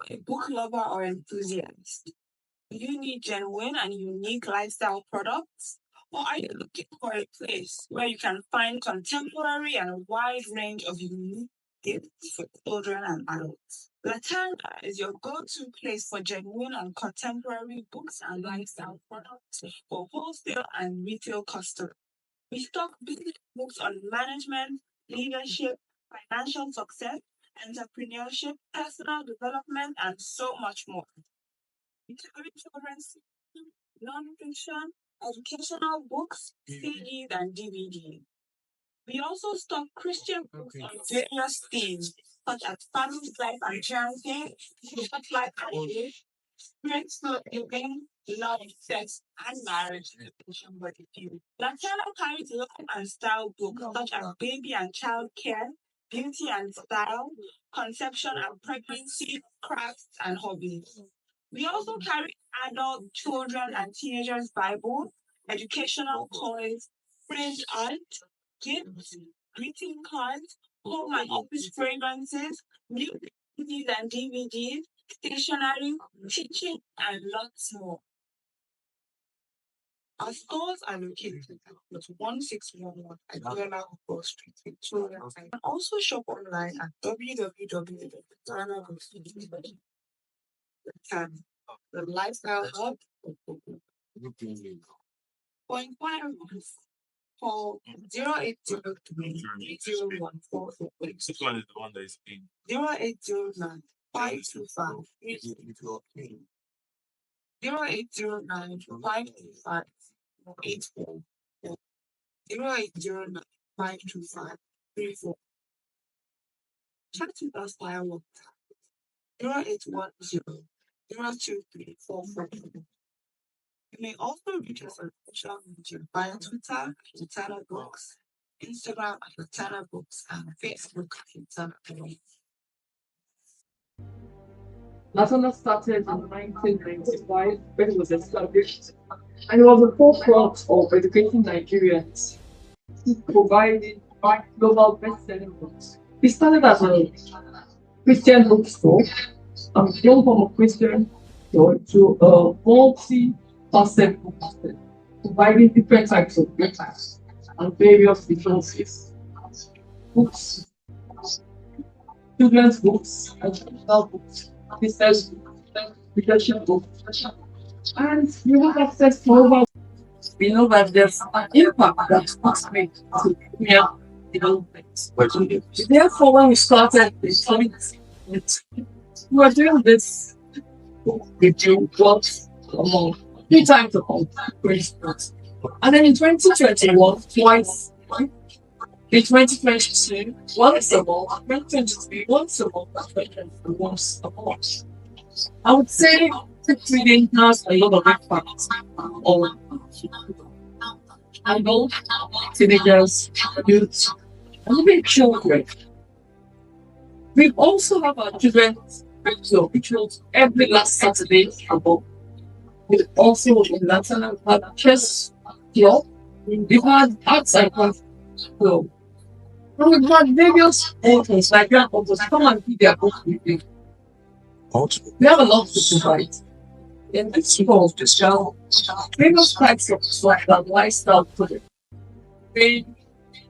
a book lover or enthusiast? Do you need genuine and unique lifestyle products? Or are you looking for a place where you can find contemporary and a wide range of unique gifts for children and adults? Laterna is your go-to place for genuine and contemporary books and lifestyle products for wholesale and retail customers. We stock books on management, leadership, financial success, entrepreneurship, personal development, and so much more. We carry children's non-fiction, educational books, CDs, and DVDs. We also stock Christian books on various themes, such as family life and parenting, short life and age, spiritual living, love, sex, and marriage. Latina carries life and style books such as baby and child care, beauty and style, conception and pregnancy, crafts, and hobbies. We also carry adult, children, and teenagers' Bible, educational toys, print art, gifts, greeting cards, home and office fragrances, new CDs and DVDs, stationery, teaching, and lots more. Our stores are located at 1611 Adela Hall Street, Victoria. You can also shop online at www.ghana.com. The Lifestyle Hub. For inquiries, call 0803 This one is the one that is in. 0809 525 0809 525 84 0809 525 34. Chat with us via WhatsApp 0810 023 444. You may also reach us on social media via Twitter at Laterna Books, Instagram at Laterna Books, and Facebook at Laterna Books. Laterna started in 1995 when it was established, and it was the forefront of educating Nigerians, providing global best-selling books. We started as a Christian bookstore, one form of Christian store to a multi-concept bookstore, providing different types of books and various resources, books, children's books, educational books, business books, leadership books, and you have access to over. We know that there's an impact that books make to Kenya development. Therefore, when we started we were doing this review once a month, 3 times a month, for instance. And then in 2021, twice. In 2022, once a month, 2023, once a month, and 2024, once a month. I would say book reading has a lot of impact on adults, teenagers, youth, and even children. We also have our children's bookstore, which was every last Saturday about. We also in Laterna had chess club. We had arts and crafts club. And we've had various authors, like grand authors, come and read their books with you. We have a lot to provide. In this school, there are various types of like that lifestyle products,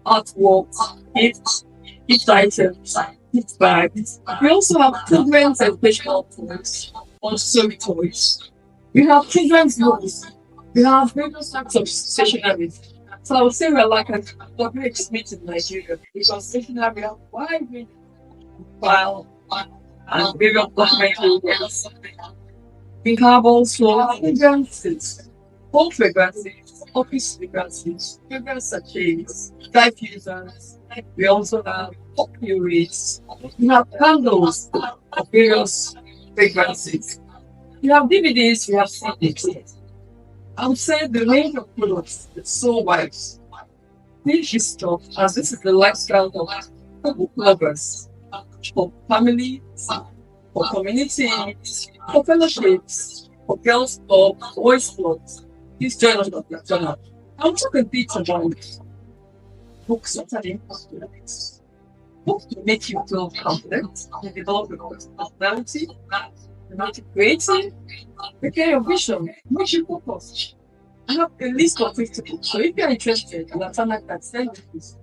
artwork, gift items, gift bags. We also have children's educational toys, also toys. We have children's books. We have various types of stationery. So I would say we're like a WH Smith in Nigeria because stationery have wide range of file and various documentary works. We have also fragrances, home fragrances, office fragrances, fragrance sachets, diffusers. We also have potpourris. We have candles of various fragrances. We have DVDs, we have CDs. I would say the range of products is so wide. This is stuff, as this is the lifestyle of book lovers, for families, for communities, for fellowships, for girls' club, boys' clubs. Please join us on that channel. I'll talk a bit about books that are important. Books to make you feel confident and develop your personality. You make it creative, prepare your vision, make you focus. I have a list of 50 books. So if you're interested, Laterna can send you this.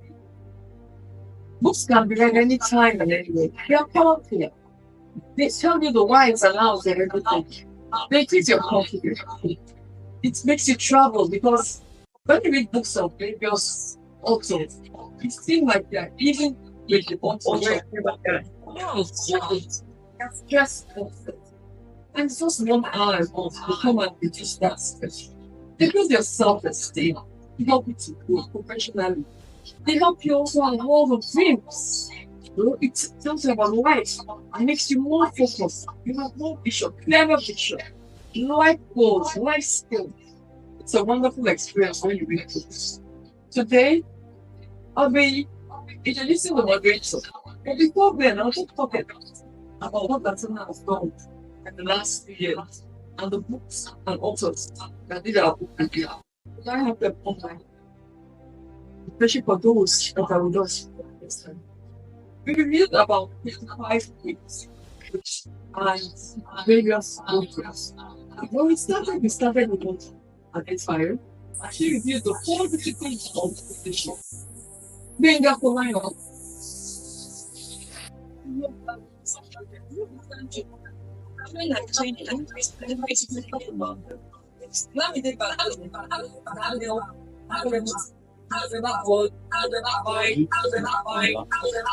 Books can be read anytime and anywhere. They are powerful. They tell you the whys and hows and everything. They increase your confidence. It makes you travel because when you read books of various authors, it seems like they're even with the author. Yes, stress. And it's just 1 hour a month to come and reduce that stress. They build your self-esteem. They help you to grow professionally. They help you also on all the dreams. It tells you about life. It makes you more focused. You have more vision, clearer vision, life goals, life skills. It's a wonderful experience when you read books. Today, I'll be introducing the moderator. But before then, I'll just talk about what Laterna has done in the last 3 years and the books and authors that did our book review. I have them online, especially for those that are with us this time. We reviewed about 55 books, which are various authors. When we started with what identifier. Actually reviewed the 4 disciplines of education. Being that for line up.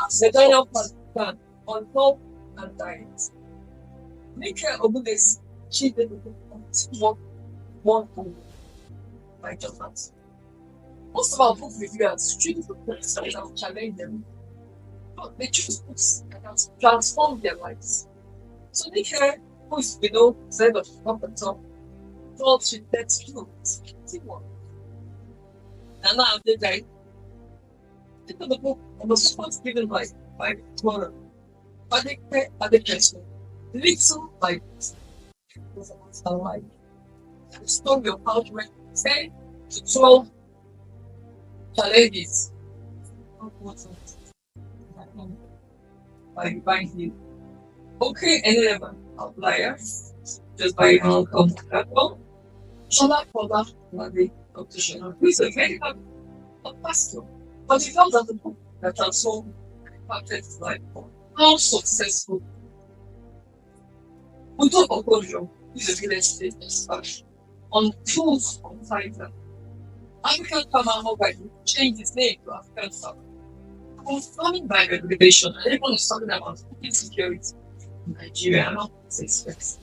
The dial plan on health and diet. Make care of this cheated one by just that. Most of our book reviewers choose the books that have challenged them. But they choose books that have transformed their lives. So make care who is below Z of up and top. God should let you teamwork. And now they like think of the book and the support given by tomorrow. But they care at the question. Little by life. The story of how to make 10 to 12 challenges by buying okay, any level outliers just by how come platform. Shola Kola Monday competition who is a medical pastor, but he felt that the book that transformed impacted his life. How successful. We talk about Kojo, who is a real estate expert on tools on Fiverr. African farmer mobile changed his name to African farmer. Confirming by regulation, everyone is talking about insecurity in Nigeria and not express.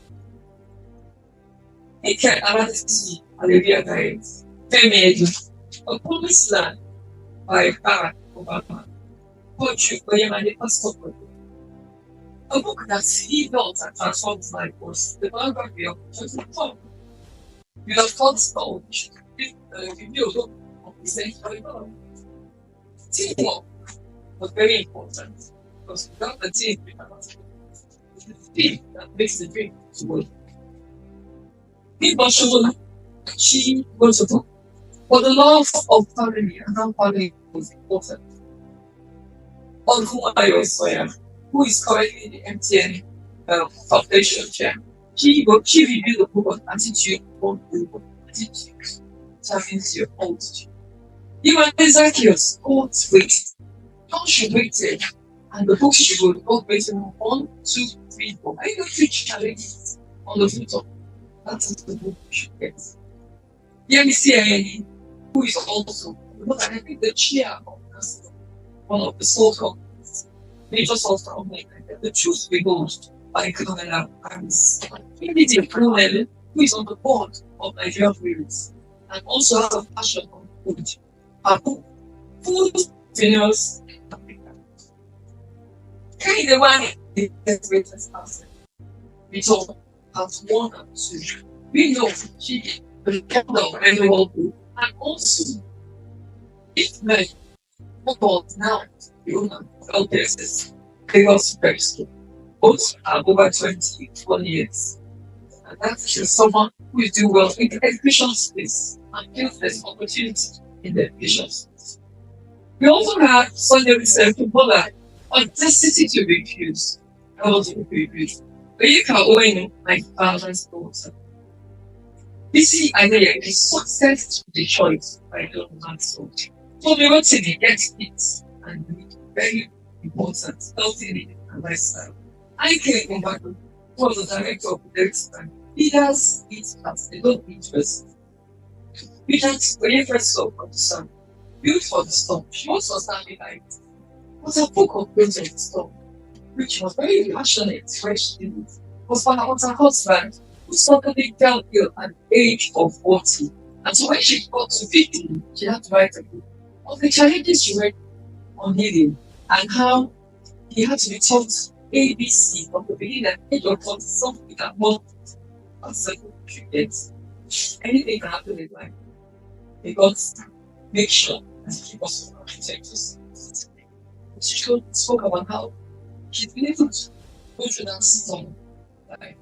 He can analysis Arabia guides, Femi a promised land by Barack Obama, Poetry by Yemani Pastor. A book that he built and transformed his life was the biography of Joseph Trump. You have thought knowledge. Review of the same teamwork was very important because without the team, we cannot. It's the team that makes the dream to work. People should achieve goals to do. But the love of family and non-family is important. On whom I also am, who is currently the MTN Foundation Chair, she reviewed the book on attitude on the attitude. Determines your altitude. You are Zacchaeus, God's weight. Don't you waited? And the book she wrote, God waited 1, 2, 3, 4. I know 3 challenges on the foot of that is the book you should get. Yemi who is also, I think the chair of one of the soul companies, major source company, the truth revealed by Colonel Harris. Maybe Colonel, who is on the board of Nigerian Breweries. And also has a passion for food. Food failures Africa. Carry the one is the greatest asset. We talk about 1 and 2. We know she the kind of annual group and also if men football now the owner of LPSS Lagos Prep School. Both are over 21 years. And that is someone who is doing well in the education space and gives us opportunity in the education space. We also have Sunday Research footballer audacity to refuse. I was refused. But you can own like thousands of those. You see, I know a success to the choice by the man so. So we want to get it and very important, healthy living and lifestyle. I came from back was the director of the next time. Leaders eat as they don't eat first. Leaders, when you first saw from the sun, built for the storm, she was standing like it. Was a book of Prince of the Storm, which was very passionate when she did it. Was for her husband, who suddenly fell ill at the age of 40. And so when she got to 50, she had to write a book of the challenges she went on healing and how he had to be taught ABC from the beginning at the age of 40, something that more certain treatments. Anything can happen in life. Because make sure that he was protectors. She spoke about how she's been able to go through that storm. Like,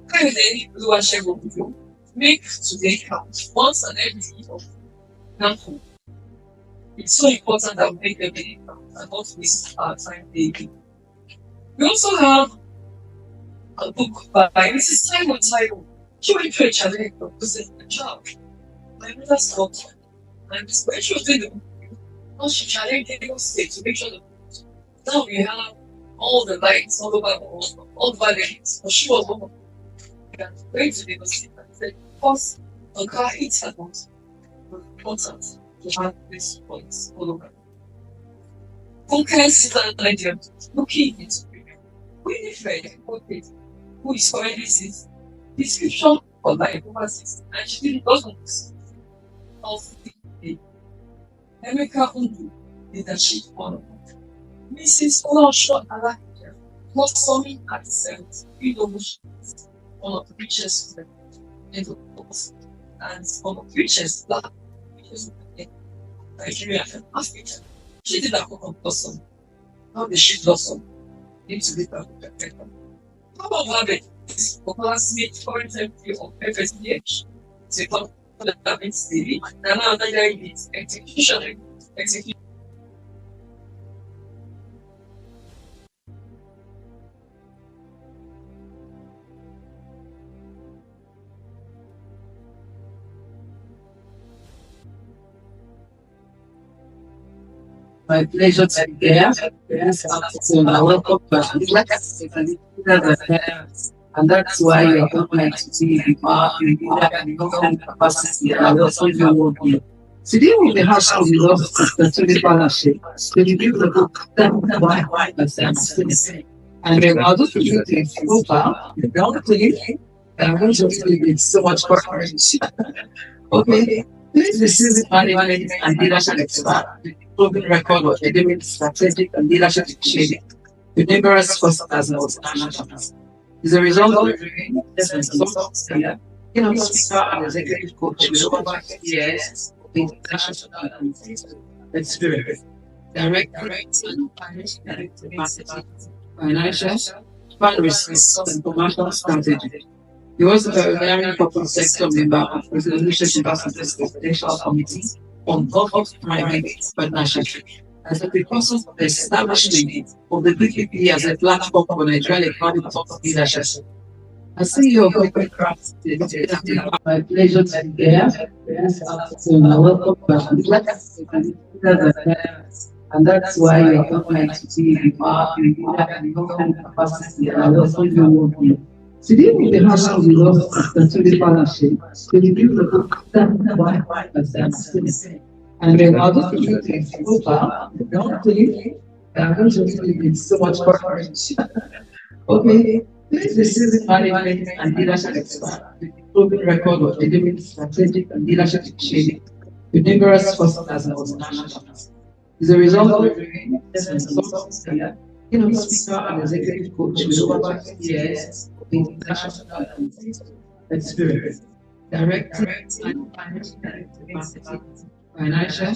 kind of any blue and share with you. Make today count once and every day of example. It's so important that we make every day count and not waste our time daily. We also have a book by Mrs. Simon Tyrell. She went through a challenge of losing a child. My mother's daughter. And when she was doing the book, she challenged Lagos State to make sure that now we have all the lights all over the world, all the lanes. But she was one of them. Going to Lagos State and said, because the car hits her most important to have these points all over. Conquest is an idea looking into women. Winnie Fred, who is currently his description for life over 60, and she didn't doesn't of the Emeka Undu leadership honor. Mrs. Olosho Alakia was summing at 70, one of the richest women in the world, and one of the richest black women in Nigeria and Africa. She did that for blossom. How did she blossom? Into the perfect. How about having this classmate current MP of FSDH? To come to the David's TV, and now that is execution. My pleasure to be there. So I welcome back. It's like I said, and that's why you're going to be in your capacity and also your working. Today we have some love the Tunde Falase. So you give the book that why and then I'll just review the profile. Don't click. And I'm going to give it so much for courage. Okay. This is management and leadership expert. Proven record of academic, strategic, and leadership training with numerous customers and multinationals. Is a result of reviewing results here. Speaker and executive coach with over 5 years of international experience. Director and financial, fundraising, and commercial strategy. He was a veterinary corporate sector member of the Leadership Ambassadors Presidential Committee on Public-Private Partnership as a precursor of the establishment of the PPP as a platform for Nigerian economic leadership. As CEO of Corporate Craft, my pleasure to be there. So I welcome back. And that's why you're going to be in your capacity and also your working. Today we have some love the Tunde Falase. So you give the book that why and then I'll just review the profile. Don't click. I'm going to give it so much for courage. Okay. This is management and leadership expert. Proven record of academic, strategic, and leadership training with numerous customers and multinationals. Is a result of reviewing results here. Speaker and executive coach with over 5 years of international experience. Director and financial,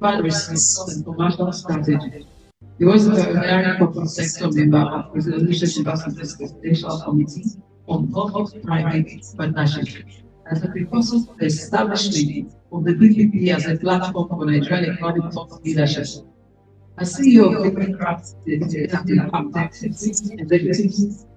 fundraising, and commercial strategy. He was a veterinary corporate sector member of the Leadership Ambassadors Presidential Committee on Public-Private Partnership as a precursor of the establishment of the PPP as a platform for Nigerian economic leadership. As CEO of Different Crafts, executives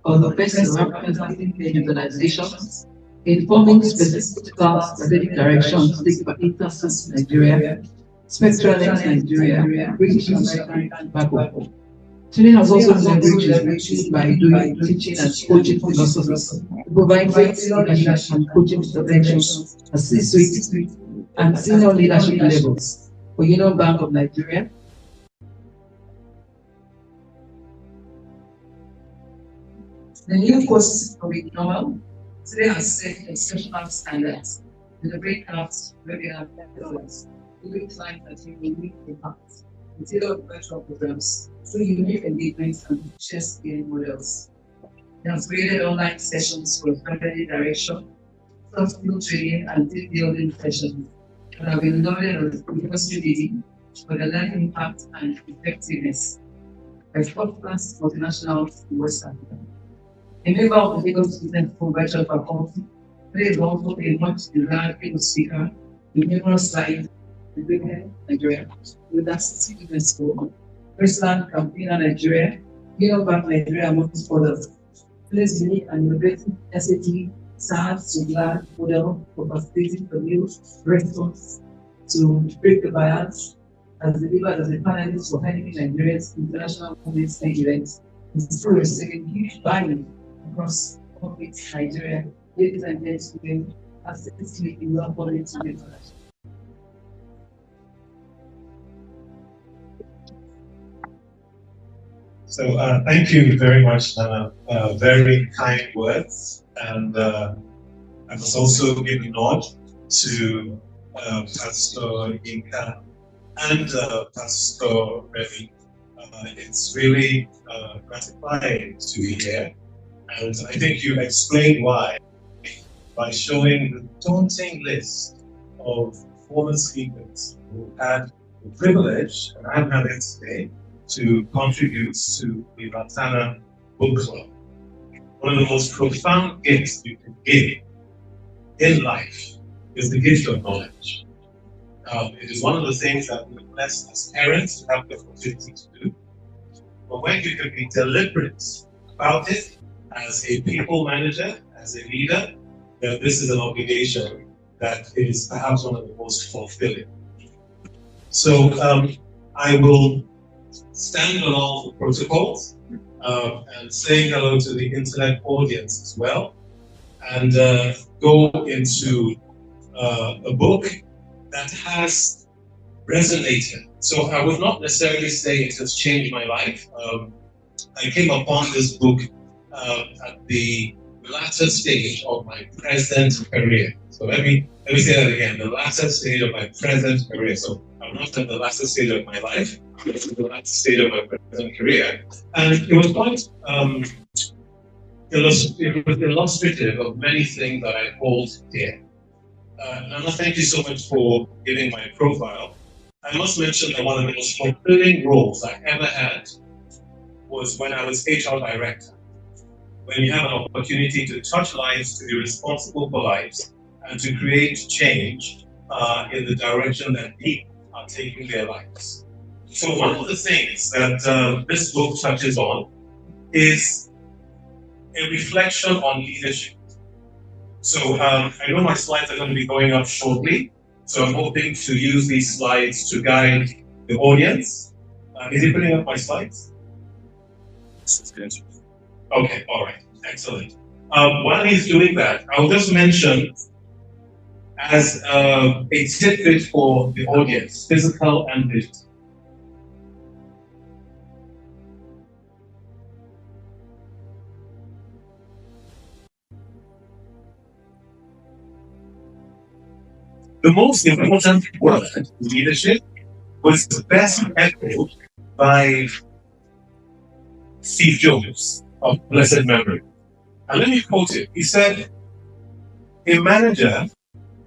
of the best representing organizations, informing specific strategic directions taken by Intersense Nigeria, Spectranex Nigeria, British American Tobacco. Tunde has also leveraged his reach by doing teaching and coaching philosophies to provide great leadership and coaching interventions at C-suite and senior leadership levels for Union Bank of Nigeria. The new courses of Ignore today has set exceptional standards, delivering crafts, regular efforts, giving clients that you will need impact, and tailored virtual programs through unique engagements and share scaling models. They have created online sessions for strategy direction, soft skill training, and team building sessions that have been noted as industry leading for the learning impact and effectiveness by top-class multinationals in West Africa. A member of the Lagos Business School Virtual Faculty, there is also a much desired keynote speaker with numerous slides in Britain, Nigeria, with City Business School, Firstland Campaigner Nigeria, Union Bank Nigeria, amongst others. Place unique and innovative SAT, SARS, Sugla model for facilitating the new response to break the bias as delivered as a panelist for Heineken Nigeria's International Women's Day event. Is still receiving huge buy-in across corporate Nigeria. Ladies and gentlemen, as this week in well quality information. So thank you very much, Nana. Very kind words, and I must also give a nod to Pastor Inka and Pastor Remy. It's really gratifying to be here, and I think you explained why by showing the daunting list of former speakers who had the privilege, and I'm having it today, to contribute to the Laterna Book Club. One of the most profound gifts you can give in life is the gift of knowledge. It is one of the things that we're blessed as parents to have the opportunity to do. But when you can be deliberate about it as a people manager, as a leader, then this is an obligation that is perhaps one of the most fulfilling. So I will stand on all the protocols and saying hello to the internet audience as well, and go into a book that has resonated. So I would not necessarily say it has changed my life. I came upon this book at the latter stage of my present career. So let me say that again, the latter stage of my present career. So I'm not at the latter stage of my life, it's the latter stage of my present career. And it was quite illustrative of many things that I hold dear. Nana, thank you so much for giving my profile. I must mention that one of the most fulfilling roles I ever had was when I was HR director. When you have an opportunity to touch lives, to be responsible for lives, and to create change in the direction that people are taking their lives. So one of the things that this book touches on is a reflection on leadership. So I know my slides are going to be going up shortly, so I'm hoping to use these slides to guide the audience. Is he putting up my slides? Okay, all right, excellent. While he's doing that, I'll just mention as a tidbit for the audience, physical and digital. The most important word, leadership, was best echoed by Steve Jobs of blessed memory. And let me quote it. He said, "A manager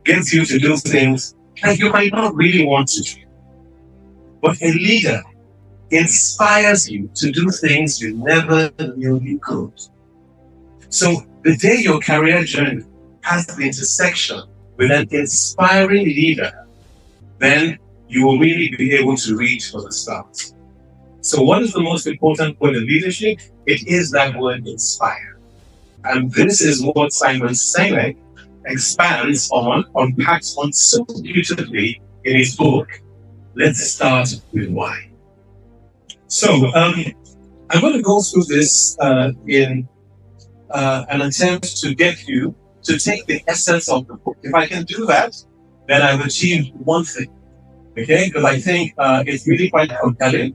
gets you to do things that you might not really want to do. But a leader inspires you to do things you never knew you could." So the day your career journey has the intersection with an inspiring leader, then you will really be able to reach for the stars. So what is the most important word in leadership? It is that word inspire. And this is what Simon Sinek expands on, unpacks on so beautifully in his book, Let's Start With Why. So I'm going to go through this in an attempt to get you to take the essence of the book. If I can do that, then I've achieved one thing, okay? Because I think it's really quite compelling.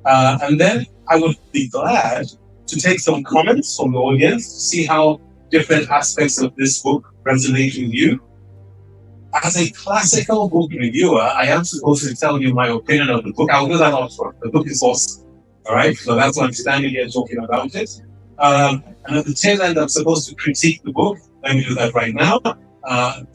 And then I would be glad to take some comments from the audience to see how different aspects of this book resonate with you. As a classical book reviewer, I am supposed to tell you my opinion of the book. I'll do that also. The book is awesome. All right, so that's why I'm standing here talking about it. And at the tail end, I'm supposed to critique the book. Let me do that right now.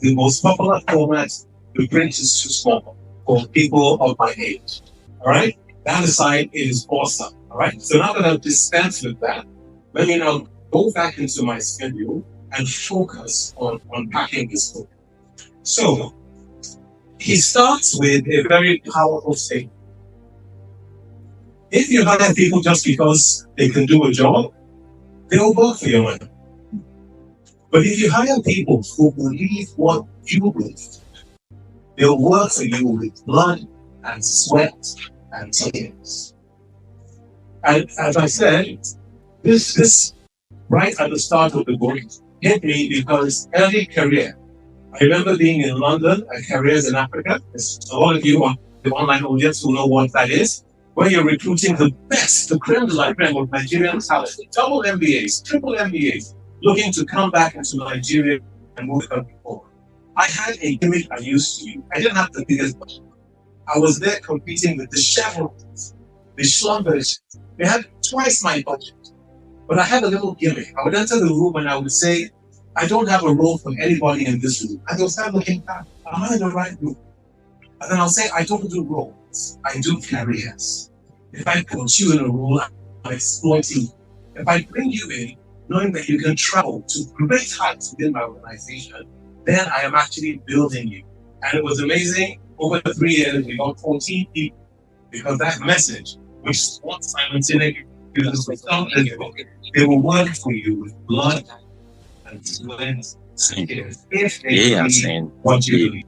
The most popular format, the print is too small for people of my age. All right, that aside, it is awesome. All right, so now that I've dispensed with that, let me now go back into my schedule and focus on unpacking this book. So he starts with a very powerful statement. If you hire people just because they can do a job, they will work for your money. But if you hire people who believe what you believe, they'll work for you with blood and sweat and tears. And as I said, this right at the start of the book hit me because early career. I remember being in London at Careers in Africa. There's a lot of you on the online audience who know what that is, where you're recruiting the best, the creme de la creme of Nigerian talent, double MBAs, triple MBAs, looking to come back into Nigeria and move the country forward. I had a gimmick I used to use. I didn't have the biggest budget. I was there competing with the Chevrons, the Schlumbergers. They had twice my budget. But I had a little gimmick. I would enter the room and I would say, I don't have a role for anybody in this room. And they'll start looking back, am I in the right room? And then I'll say, I don't do roles, I do careers. If I put you in a role, I'm exploiting you. If I bring you in, knowing that you can travel to great heights within my organization, then I am actually building you. And it was amazing. Over 3 years, we got 14 people because that message, which is what Simon Sinek uses with they will work for you with blood and sweat and tears if they believe what you believe.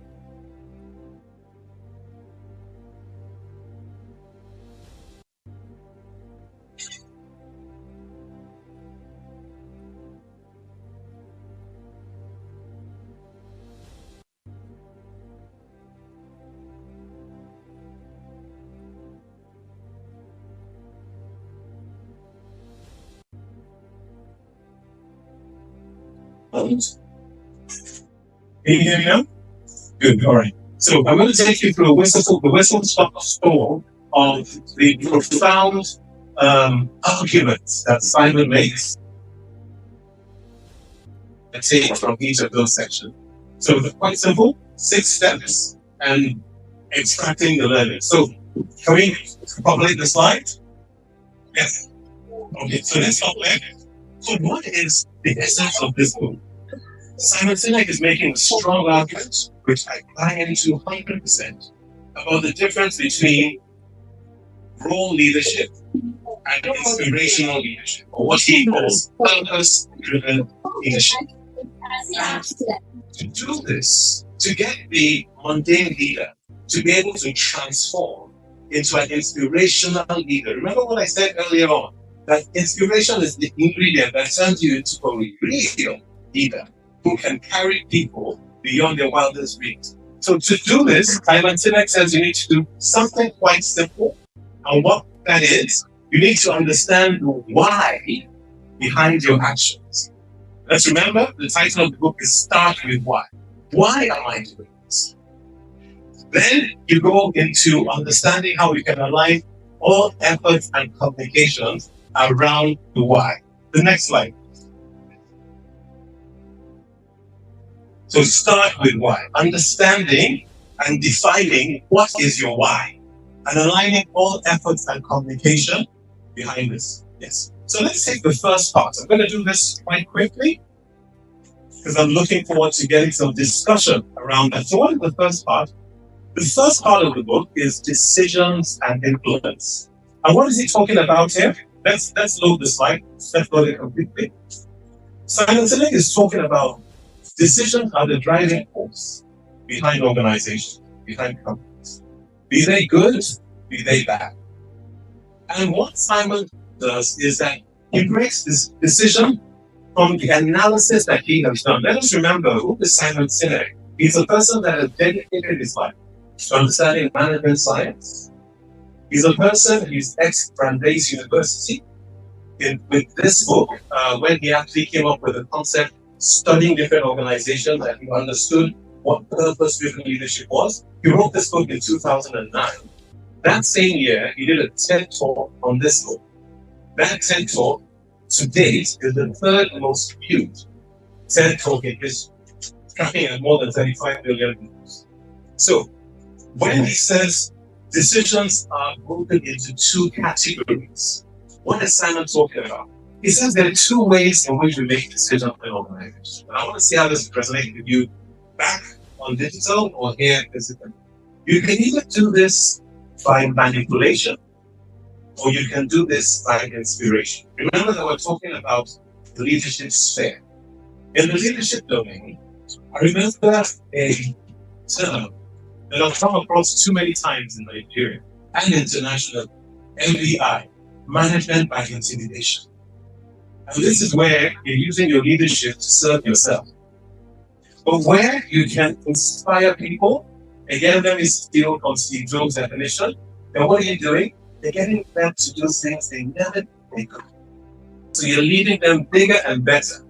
Can you hear me now? Good, all right. So I'm going to take you through the whistle-stop tour of the profound arguments that Simon makes. I take from each of those sections. So they're quite simple, 6 steps, and extracting the learning. So can we populate the slide? Yes. Okay, so let's populate. So what is the essence of this book? Simon Sinek is making a strong argument, which I buy into 100%, about the difference between role leadership and inspirational leadership, or what he calls purpose-driven leadership. And to do this, to get the mundane leader to be able to transform into an inspirational leader. Remember what I said earlier on, that inspiration is the ingredient that turns you into a real leader who can carry people beyond their wildest dreams. So to do this, Simon Sinek says you need to do something quite simple. And what that is, you need to understand the why behind your actions. Let's remember, the title of the book is Start With Why. Why am I doing this? Then you go into understanding how we can align all efforts and communications around the why. The next slide. So start with why. Understanding and defining what is your why. And aligning all efforts and communication behind this. Yes. So let's take the first part. I'm going to do this quite quickly because I'm looking forward to getting some discussion around that. So what is the first part? The first part of the book is decisions and influence. And what is he talking about here? Let's load the slide. Let's load it completely. Simon Sinek is talking about decisions are the driving force behind organizations, behind companies. Be they good, be they bad. And what Simon does is that he breaks this decision from the analysis that he has done. Let us remember, who is Simon Sinek? He's a person that has dedicated his life to understanding management science. He's a person who's ex-Brandeis University. With this book, when he actually came up with a concept, studying different organizations, and he understood what purpose-driven leadership was. He wrote this book in 2009. That same year, he did a TED Talk on this book. That TED Talk, to date, is the third most viewed TED Talk in history, tracking at more than 35 million views. So, when he says decisions are broken into two categories, what is Simon talking about? He says there are two ways in which we make decisions in organizations. And I want to see how this resonates with you back on digital or here physically. You can either do this by manipulation, or you can do this by inspiration. Remember that we're talking about the leadership sphere. In the leadership domain, I remember a term that I've come across too many times in Nigeria and internationally, MBI, management by intimidation. And this is where you're using your leadership to serve yourself. But where you can inspire people, again, let me steal from Steve Jobs' definition, then what are you doing? You're getting them to do things they never think of. So you're leading them bigger and better.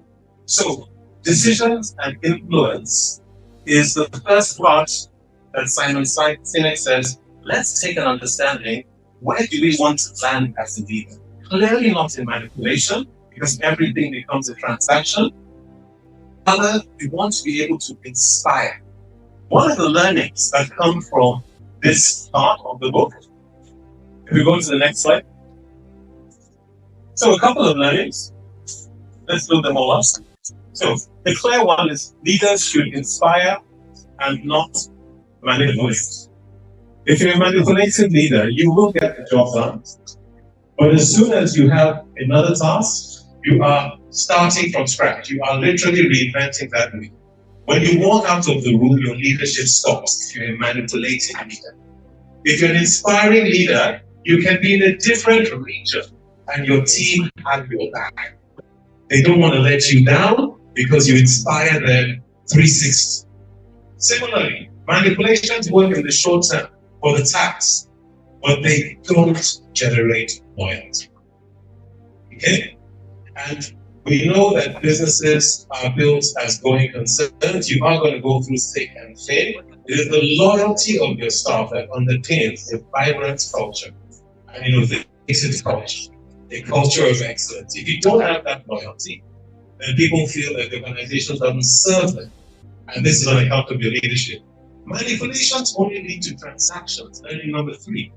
So decisions and influence is the first part that Simon Sinek says, let's take an understanding, where do we want to land as a leader? Clearly not in manipulation, because everything becomes a transaction. Rather, we want to be able to inspire. One of the learnings that come from this part of the book, if we go to the next slide. So a couple of learnings. Let's build them all up. So the clear one is leaders should inspire and not manipulate. If you're a manipulative leader, you will get the job done. But as soon as you have another task, you are starting from scratch. You are literally reinventing that wheel. When you walk out of the room, your leadership stops if you're a manipulating leader. If you're an inspiring leader, you can be in a different region and your team has your back. They don't want to let you down because you inspire them 360. Similarly, manipulations work in the short term for the tax, but they don't generate loyalty. Okay? And we know that businesses are built as going concerns. You are going to go through thick and thin. It is the loyalty of your staff that underpins a vibrant culture and innovative culture, a culture of excellence. If you don't have that loyalty, then people feel that the organization doesn't serve them. And this is on account of your leadership. Manipulations only lead to transactions. Learning number 3.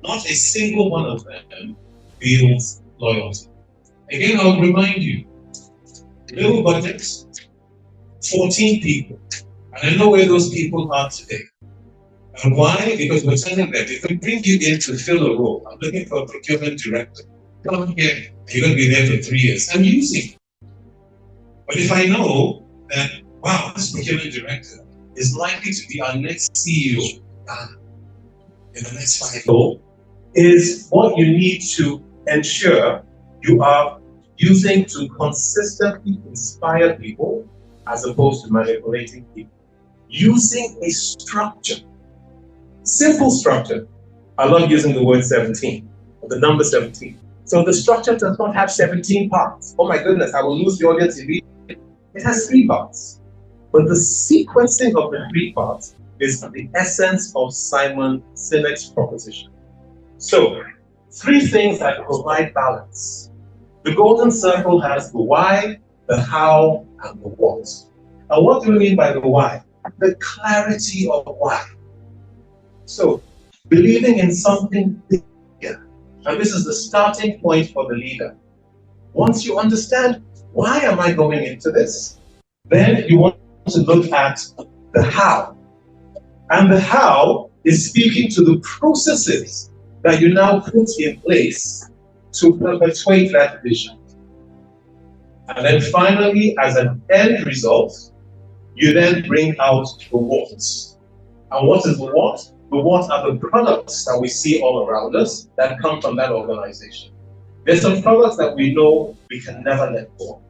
Not a single one of them builds loyalty. Again, I'll remind you, little budgets, 14 people. And I know where those people are today. And why? Because we're telling them, if we bring you in to fill a role, I'm looking for a procurement director. Come here, you're going to be there for 3 years. I'm using you. But if I know that, wow, this procurement director is likely to be our next CEO in the next 5 years, is what you need to ensure you are using to consistently inspire people as opposed to manipulating people. Using a structure, simple structure. I love using the word 17, or the number 17. So the structure does not have 17 parts. Oh my goodness, I will lose the audience immediately. It has 3 parts. But the sequencing of the 3 parts is the essence of Simon Sinek's proposition. So, 3 things that provide balance. The golden circle has the why, the how, and the what. And what do we mean by the why? The clarity of why. So, believing in something bigger. And this is the starting point for the leader. Once you understand, why am I going into this? Then you want to look at the how. And the how is speaking to the processes that you now put in place to perpetuate that vision. And then finally, as an end result, you then bring out the what. And what is the what? The what are the products that we see all around us that come from that organization. There's some products that we know we can never let go.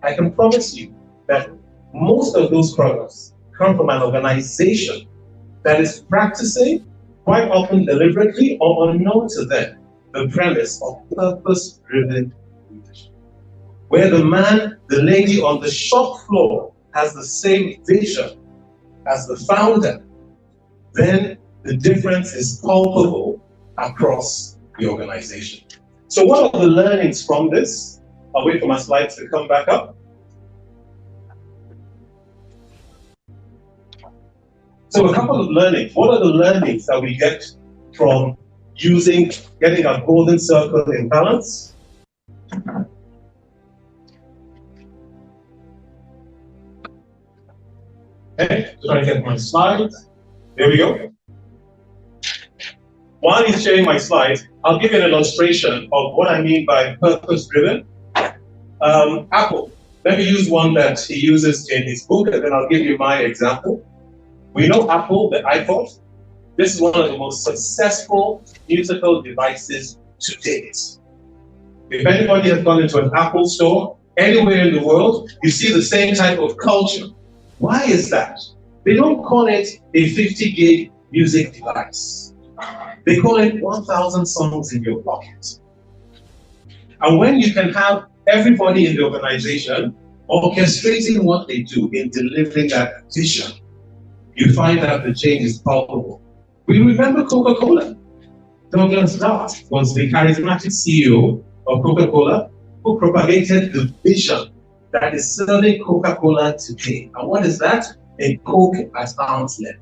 I can promise you that most of those products come from an organization that is practicing, quite often deliberately or unknown to them, the premise of purpose-driven leadership. Where the man, the lady on the shop floor has the same vision as the founder, then the difference is palpable across the organization. So what are the learnings from this? I'll wait for my slides to come back up. So a couple of learnings. What are the learnings that we get from getting a golden circle in balance? Okay, just trying to get my slides. There we go. While he's sharing my slides, I'll give you an illustration of what I mean by purpose-driven. Apple. Let me use one that he uses in his book, and then I'll give you my example. We know Apple, the iPod. This is one of the most successful musical devices to date. If anybody has gone into an Apple store, anywhere in the world, you see the same type of culture. Why is that? They don't call it a 50 gig music device. They call it 1,000 songs in your pocket. And when you can have everybody in the organization orchestrating what they do in delivering that vision, you find that the change is palpable. We remember Coca-Cola. Douglas Dart was the charismatic CEO of Coca-Cola who propagated the vision that is serving Coca-Cola today. And what is that? A Coke at arm's length.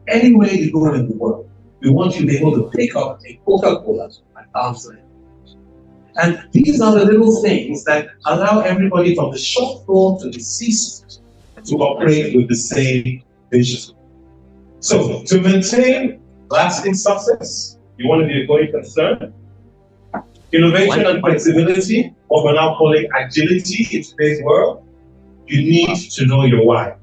Anywhere you go in the world, we want you to be able to pick up a Coca-Cola at arm's length. And these are the little things that allow everybody from the shop floor to the C-suite to operate with the same vision. So, to maintain lasting success, you want to be a going concern. Innovation and flexibility, what we're now calling agility in today's world, you need to know your why.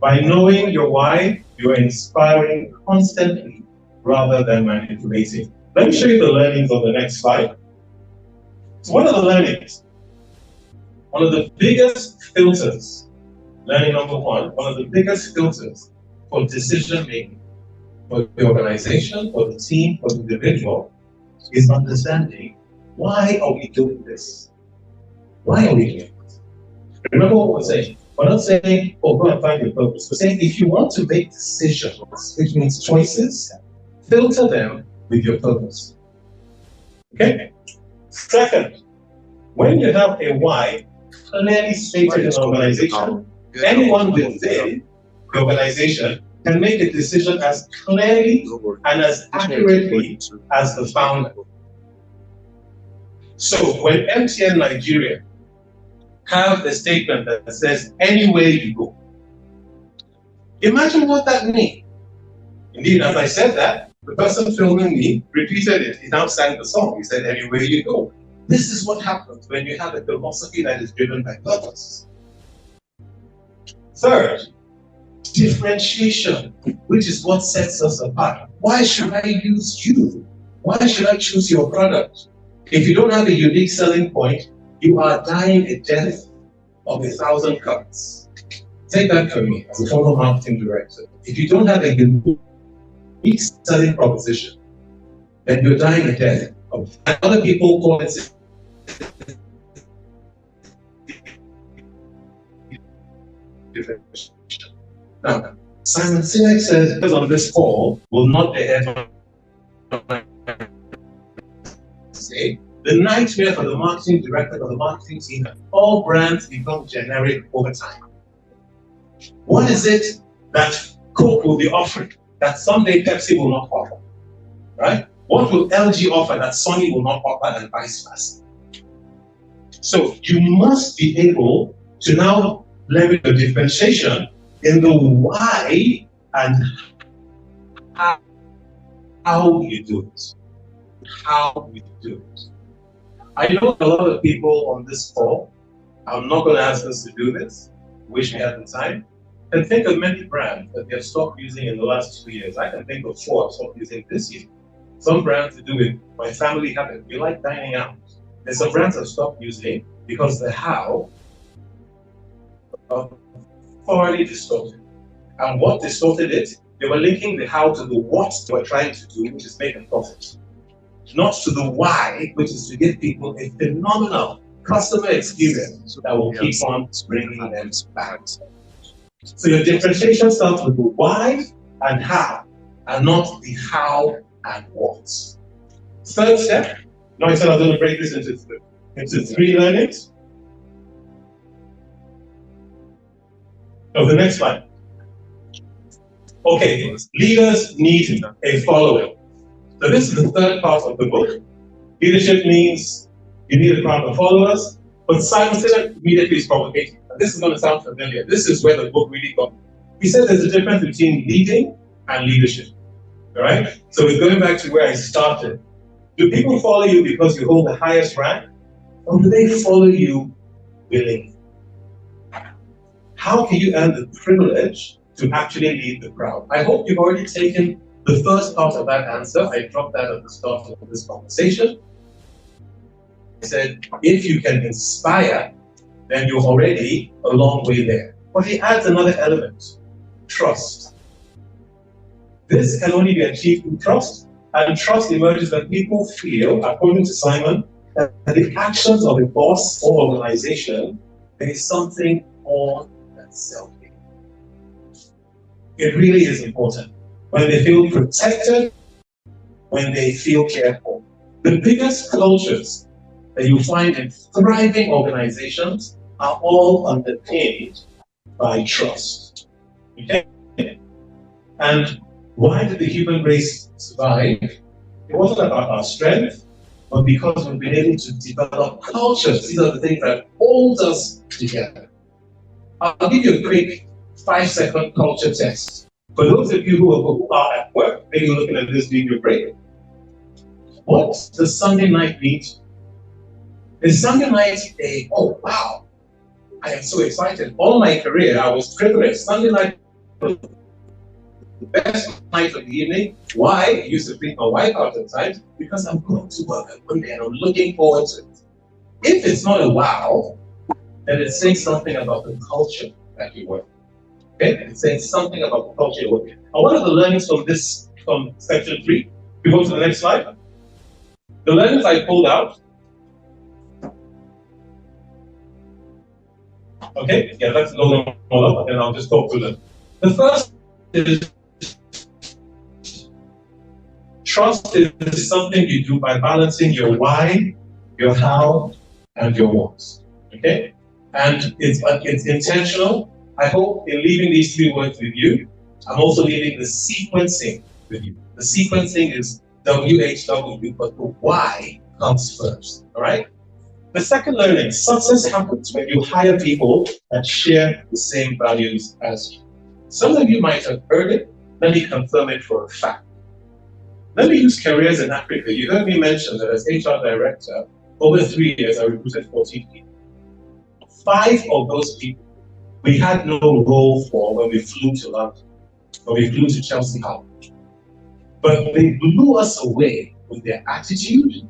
By knowing your why, you're inspiring constantly rather than manipulating. Let me show you the learnings on the next slide. So what are the learnings? One of the biggest filters, learning number one of the biggest filters for decision making for the organization, for the team, for the individual, is understanding why are we doing this? Why are we doing this? Remember what we're saying. We're not saying, oh, go and find your purpose. We're saying if you want to make decisions, which means choices, filter them with your purpose. Okay? Second, when you have a why clearly stated in an organization, anyone within the organization can make a decision as clearly and as accurately as the founder. So when MTN Nigeria have a statement that says, anywhere you go, imagine what that means. Indeed, as I said that, the person filming me repeated it. He now sang the song. He said, anywhere you go. This is what happens when you have a philosophy that is driven by purpose. Third, differentiation, which is what sets us apart. Why should I use you? Why should I choose your product? If you don't have a unique selling point, you are dying a death of 1,000 cuts. Take that from me as a former marketing director. If you don't have a unique selling proposition, then you're dying a death of other people call it. Now, Simon Sinek says, because on this call will not be ever say the nightmare for the marketing director or the marketing team that all brands become generic over time. What is it that Coke will be offering that someday Pepsi will not offer? Right? What will LG offer that Sony will not offer, and vice versa? So you must be able to now leverage the differentiation in the why and how how you do it. How you do it. I know a lot of people on this call, I'm not going to ask us to do this, wish we had the time, and think of many brands that they have stopped using in the last 2 years. I can think of 4 I've stopped using this year. Some brands to do with my family habit. We like dining out. And some brands have stopped using because the how are thoroughly distorted. And what distorted it? They were linking the how to the what they were trying to do, which is make a profit. Not to the why, which is to give people a phenomenal customer experience that will keep on bringing them back. So your differentiation starts with the why and how, and not the how and what. Third step, now I said I'm going to break this into 3 learnings. The next slide. Okay, leaders need a following. So this is the third part of the book. Leadership means you need a crowd of followers, but Simon Sinek immediately is provocating. And this is going to sound familiar. This is where the book really got. He said there's a difference between leading and leadership. All right? So we're going back to where I started. Do people follow you because you hold the highest rank, or do they follow you willingly? How can you earn the privilege to actually lead the crowd? I hope you've already taken the first part of that answer. I dropped that at the start of this conversation. I said, if you can inspire, then you're already a long way there. But he adds another element, trust. This can only be achieved through trust, and trust emerges when people feel, according to Simon, that the actions of a boss or organization, there is something more than self-gain. It really is important. When they feel protected, when they feel cared for. The biggest cultures that you find in thriving organizations are all underpinned by trust. Okay? And why did the human race survive? It wasn't about our strength, but because we've been able to develop cultures. These are the things that hold us together. I'll give you a quick 5-second culture test. For those of you who are at work, maybe looking at this video break, what does Sunday night mean? Is Sunday night oh wow, I am so excited. All my career, I was privileged. Sunday night was the best night of the evening. Why? I used to bring my wife out at times because I'm going to work on Monday and I'm looking forward to it. If it's not a wow, then it says something about the culture that you work. Okay? It says something about the culture you work in. And one of the learnings from section 3, we go to the next slide. The learnings I pulled out. Okay, yeah, let's load them all up and I'll just talk through them. The first is trust is something you do by balancing your why, your how, and your what. Okay? And it's intentional. I hope in leaving these 3 words with you, I'm also leaving the sequencing with you. The sequencing is WHW, but the why comes first. All right? The second learning, success happens when you hire people that share the same values as you. Some of you might have heard it. Let me confirm it for a fact. Let me use careers in Africa. You heard me mention that as HR director, over 3 years, I recruited 14 people. 5 of those people we had no role for when we flew to London, when we flew to Chelsea College. But they blew us away with their attitude.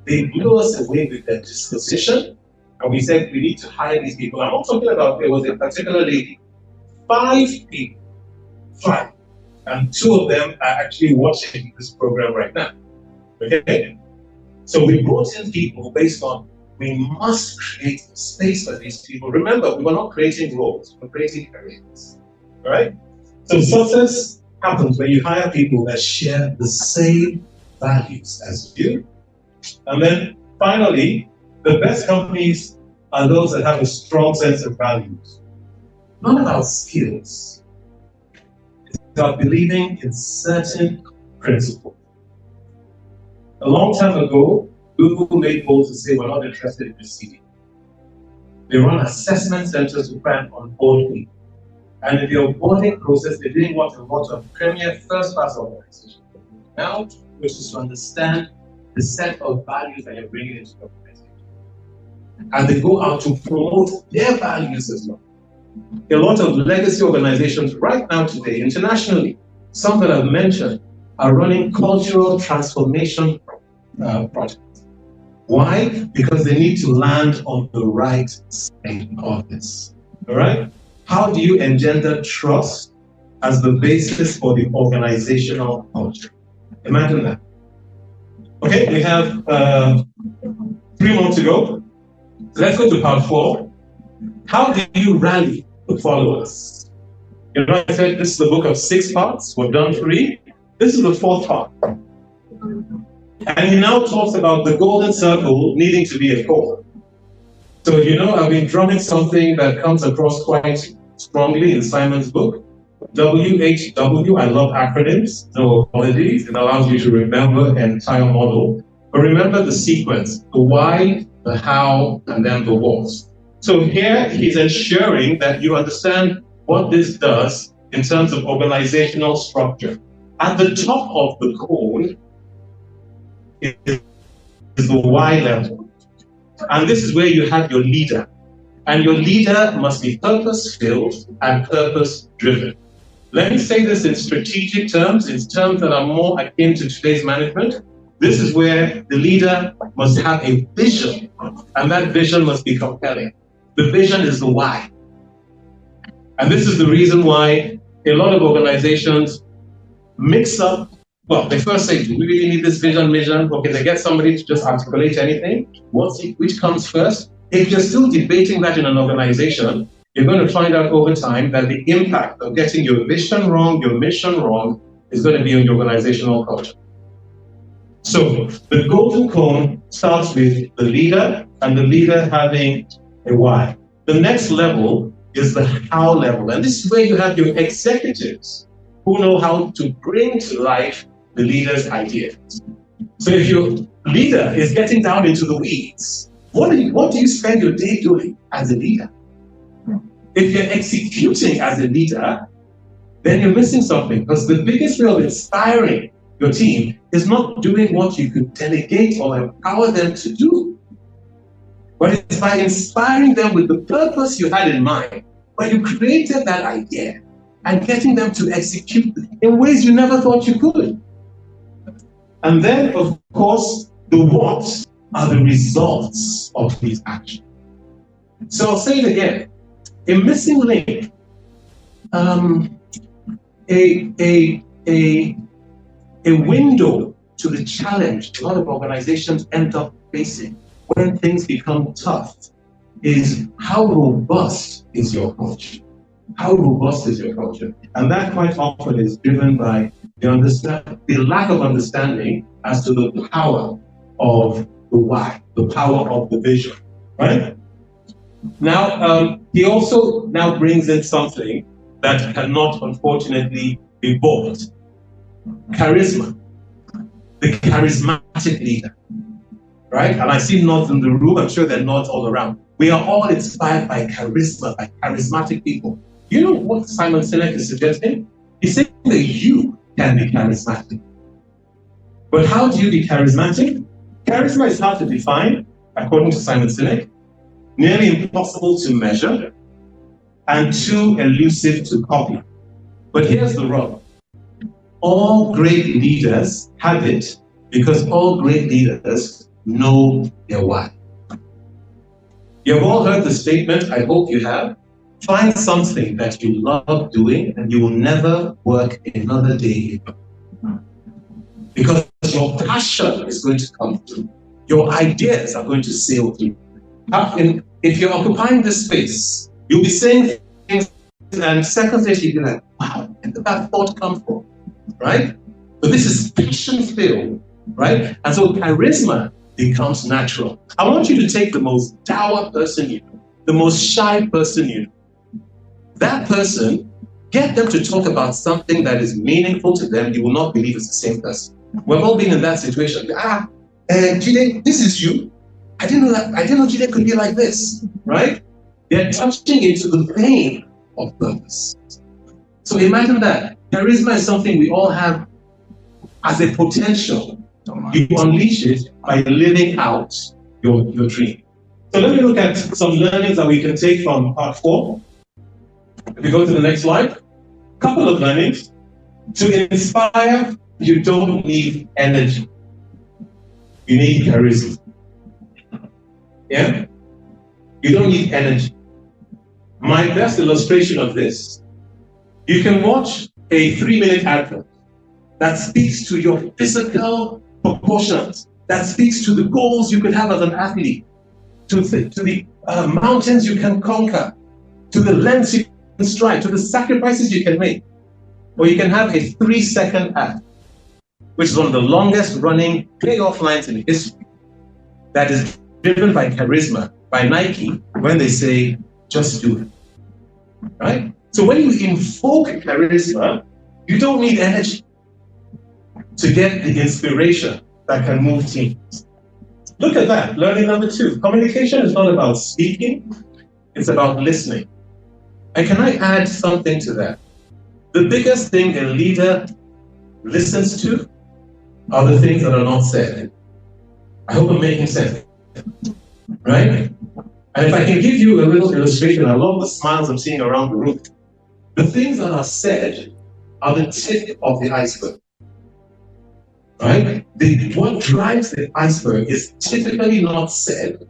They blew us away with their disposition. And we said, we need to hire these people. I'm not talking about, there was a particular lady. 5 people. 5. And 2 of them are actually watching this program right now. Okay? So we brought in people based on, we must create space for these people. Remember, we were not creating roles, we're creating careers. All right? So success happens when you hire people that share the same values as you. And then finally, the best companies are those that have a strong sense of values. Not about skills. It's about believing in certain principles. A long time ago, Google made bold to say we're not interested in receiving. They run assessment centers to try and onboard people. And in the onboarding process, they didn't want to a premier first-class organization. now, which is to understand the set of values that you're bringing into the organization. And they go out to promote their values as well. A lot of legacy organizations right now today, internationally, some that I've mentioned, are running cultural transformation projects. Why? Because they need to land on the right side of this. All right? How do you engender trust as the basis for the organizational culture? Imagine that. Okay, we have 3 more to go. So let's go to part 4. How do you rally the followers? You know, I said this is a book of 6 parts. We've done 3. This is the 4th part. And he now talks about the golden circle needing to be a core. So, you know, I've been drumming something that comes across quite strongly in Simon's book. WHW, I love acronyms, no apologies. It allows you to remember an entire model. But remember the sequence, the why, the how, and then the what. So here he's ensuring that you understand what this does in terms of organizational structure. At the top of the cone is the why level. And this is where you have your leader. And your leader must be purpose-filled and purpose-driven. Let me say this in strategic terms, in terms that are more akin to today's management. This is where the leader must have a vision, and that vision must be compelling. The vision is the why. And this is the reason why a lot of organizations mix up. Well, they first say, do we really need this vision, mission? Okay, they get somebody to just articulate anything. Which comes first? If you're still debating that in an organization, you're going to find out over time that the impact of getting your vision wrong, your mission wrong, is going to be on your organizational culture. So the golden cone starts with the leader, and the leader having a why. The next level is the how level. And this is where you have your executives who know how to bring to life the leader's ideas. So if your leader is getting down into the weeds, what do you spend your day doing as a leader? If you're executing as a leader, then you're missing something, because the biggest way of inspiring your team is not doing what you could delegate or empower them to do, but it's by inspiring them with the purpose you had in mind when you created that idea and getting them to execute in ways you never thought you could. And then, of course, the what are the results of these actions. So I'll say it again. A missing link, a window to the challenge a lot of organizations end up facing when things become tough is how robust is your culture? How robust is your culture? And that quite often is driven by the lack of understanding as to the power of the why, the power of the vision, right? Now, he also now brings in something that cannot, unfortunately, be bought. Charisma. The charismatic leader, right? And I see nods in the room. I'm sure there are nods all around. We are all inspired by charisma, by charismatic people. You know what Simon Sinek is suggesting? He's saying that you can be charismatic. But how do you be charismatic? Charisma is hard to define, according to Simon Sinek, nearly impossible to measure, and too elusive to copy. But here's the rub. All great leaders have it because all great leaders know their why. You've all heard the statement, I hope you have. Find something that you love doing and you will never work another day. Because your passion is going to come through. Your ideas are going to sail through. If you're occupying this space, you'll be saying things, and seconds later you'll be like, wow, where did that thought come from? Right? But this is passion-filled, right? And so charisma becomes natural. I want you to take the most dour person you know, the most shy person you know. That person, get them to talk about something that is meaningful to them. You will not believe it's the same person. We've all been in that situation. Jide, this is you. I didn't know Jide could be like this, right? They're touching into the vein of purpose. So imagine that. Charisma is something we all have as a potential. You unleash it by living out your dream. So let me look at some learnings that we can take from part 4. If we go to the next slide, couple of learnings. To inspire, you don't need energy. You need charisma. Yeah? You don't need energy. My best illustration of this, you can watch a 3-minute advert that speaks to your physical proportions, that speaks to the goals you could have as an athlete, to the mountains you can conquer, to the lengths you can stride, to the sacrifices you can make. Or you can have a 3-second ad, which is one of the longest running playoff lines in history, that is driven by charisma, by Nike, when they say, just do it. Right? So when you invoke charisma, you don't need energy to get the inspiration that can move teams. Look at that, learning number 2. Communication is not about speaking, it's about listening. And can I add something to that? The biggest thing a leader listens to are the things that are not said. I hope I'm making sense. Right? And if I can give you a little illustration, I love the smiles I'm seeing around the room. The things that are said are the tip of the iceberg. Right? What drives the iceberg is typically not said,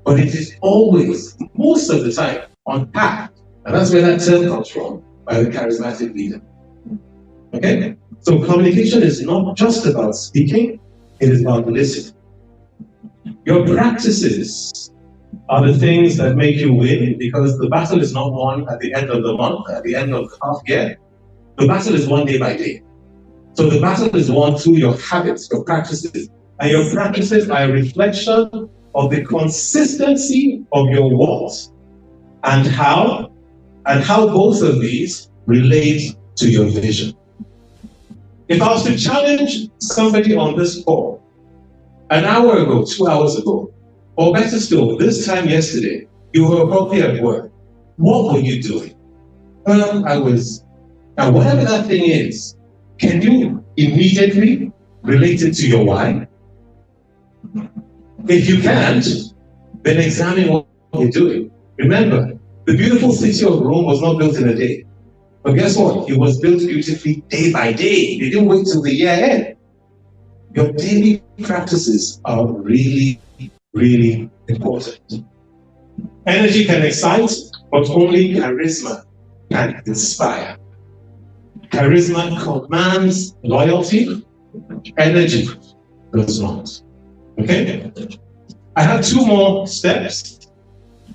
but it is always, most of the time, unpacked. And that's where that term comes from, by the charismatic leader. Okay? So communication is not just about speaking, it is about listening. Your practices are the things that make you win, because the battle is not won at the end of the month, at the end of the half year. The battle is won day by day. So the battle is won through your habits, your practices. And your practices are a reflection of the consistency of your what and how both of these relate to your vision. If I was to challenge somebody on this call an hour ago, 2 hours ago, or better still, this time yesterday, you were probably at work, what were you doing? I was. Now, whatever that thing is, can you immediately relate it to your why? If you can't, then examine what you're doing. Remember, the beautiful city of Rome was not built in a day. But guess what? It was built beautifully day by day. You didn't wait till the year end. Your daily practices are really, really important. Energy can excite, but only charisma can inspire. Charisma commands loyalty, energy does not. Okay? I have 2 more steps.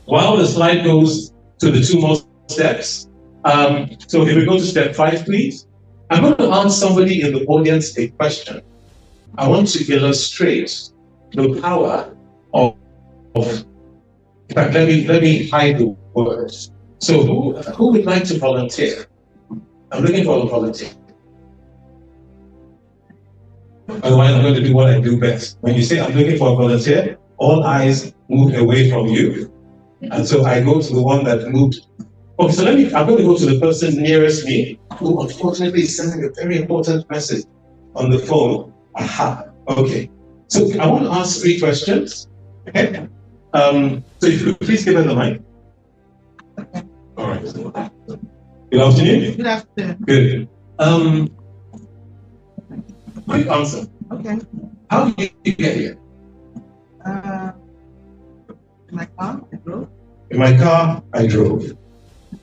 While the slide goes to the 2 more steps, so if we go to step 5, please. I'm going to ask somebody in the audience a question. I want to illustrate the power of in fact, let me hide the words. So who would like to volunteer? I'm looking for a volunteer. Otherwise, I'm going to do what I do best. When you say I'm looking for a volunteer, all eyes move away from you. And so I go to the one that moved. Okay, so I'm going to go to the person nearest me, who unfortunately is sending a very important message on the phone. Aha, okay. So I want to ask 3 questions. Okay. So if you could please give her the mic. All right. Good afternoon. Good afternoon. Good. Quick answer. Okay. How did you get here? In my car, I drove. In my car, I drove.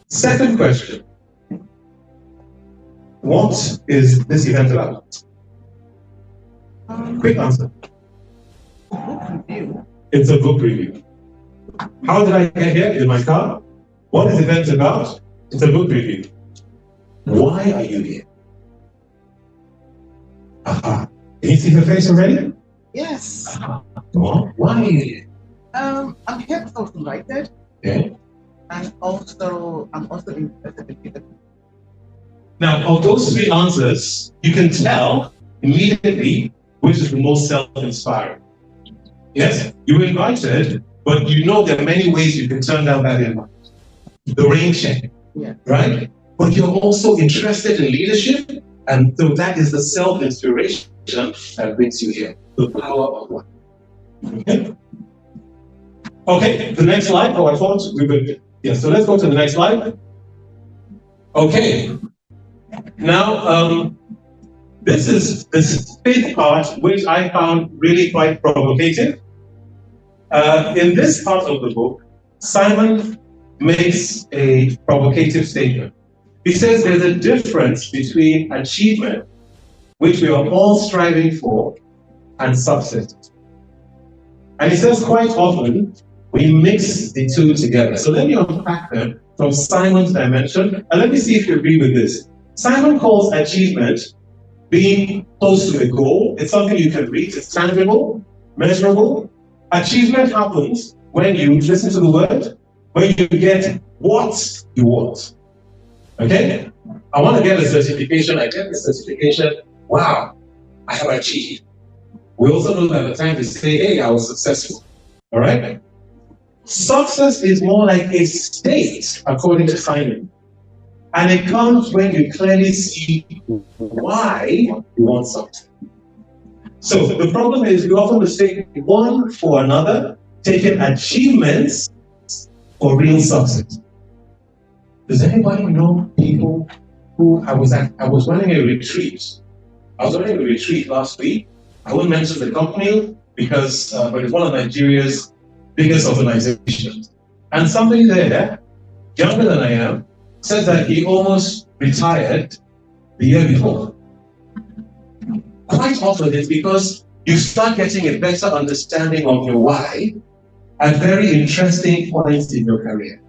Second question. What is this event about? Quick answer. Book review. It's a book review. How did I get here? In my car. What is the event about? It's a book review. Why are you here? Aha. Can you see her face already? Yes. Aha. Go on. Why are you here? I'm here because I was invited, Okay. and I'm also interested in people. Now, of those 3 answers, you can tell immediately which is the most self-inspiring. Yes, you were invited, but you know there are many ways you can turn down that invite. The rain check, Yeah. right? But you're also interested in leadership, And so that is the self-inspiration that brings you here. The power of one. Okay? Okay, the next slide. Oh, I thought we would. Yeah, so let's go to the next slide. Okay. Now, this is the fifth part, which I found really quite provocative. In this part of the book, Simon makes a provocative statement. He says there's a difference between achievement, which we are all striving for, and success. And he says quite often, we mix the two together. So let me unpack them from Simon's dimension, and let me see if you agree with this. Simon calls achievement being close to a goal. It's something you can reach, it's tangible, measurable. Achievement happens when you listen to the word, when you get what you want. Okay? I want to get a certification, I get the certification, wow, I have achieved. We also know that the time to say, hey, I was successful. All right? Success is more like a state, according to Simon. And it comes when you clearly see why you want something. So the problem is we often mistake one for another, taking achievements for real success. Does anybody know people who I was running a retreat. I was running a retreat last week. I won't mention the company because but it's one of Nigeria's biggest organizations. And somebody there, younger than I am, said that he almost retired the year before. Quite often it's because you start getting a better understanding of your why at very interesting points in your career.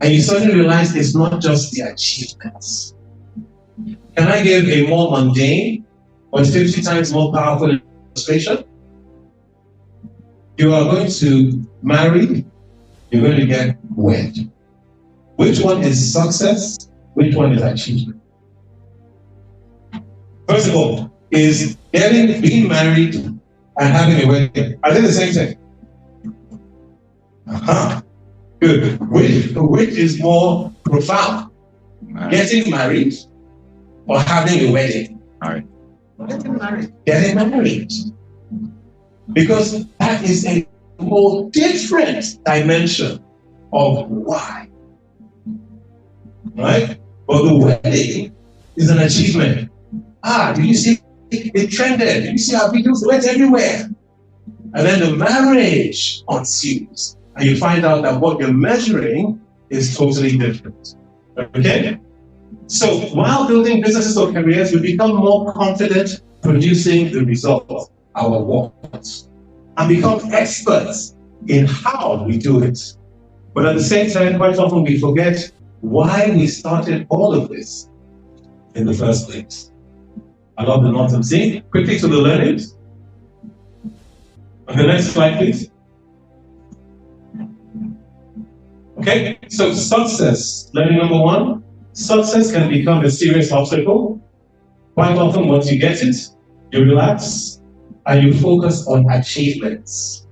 And you suddenly realize it's not just the achievements. Can I give a more mundane but 50 times more powerful illustration? You are going to marry, you're going to get wed. Which one is success? Which one is achievement? First of all, is being married and having a wedding, are they the same thing? Good. Which is more profound? Getting married or having a wedding? Getting married. Getting married. Because that is a whole different dimension of why. Right? But the wedding is an achievement. Do you see it trended? Do you see how videos went everywhere? And then the marriage ensues. And you find out that what you're measuring is totally different. Okay? So while building businesses or careers, we become more confident producing the results, our wants, and become experts in how we do it. But at the same time, quite often we forget why we started all of this in the first place. I love the notes I'm seeing. Quickly to the learnings. On the next slide, please. Okay, so success. Learning number one. Success can become a serious obstacle. Quite often, once you get it, you relax and you focus on achievements.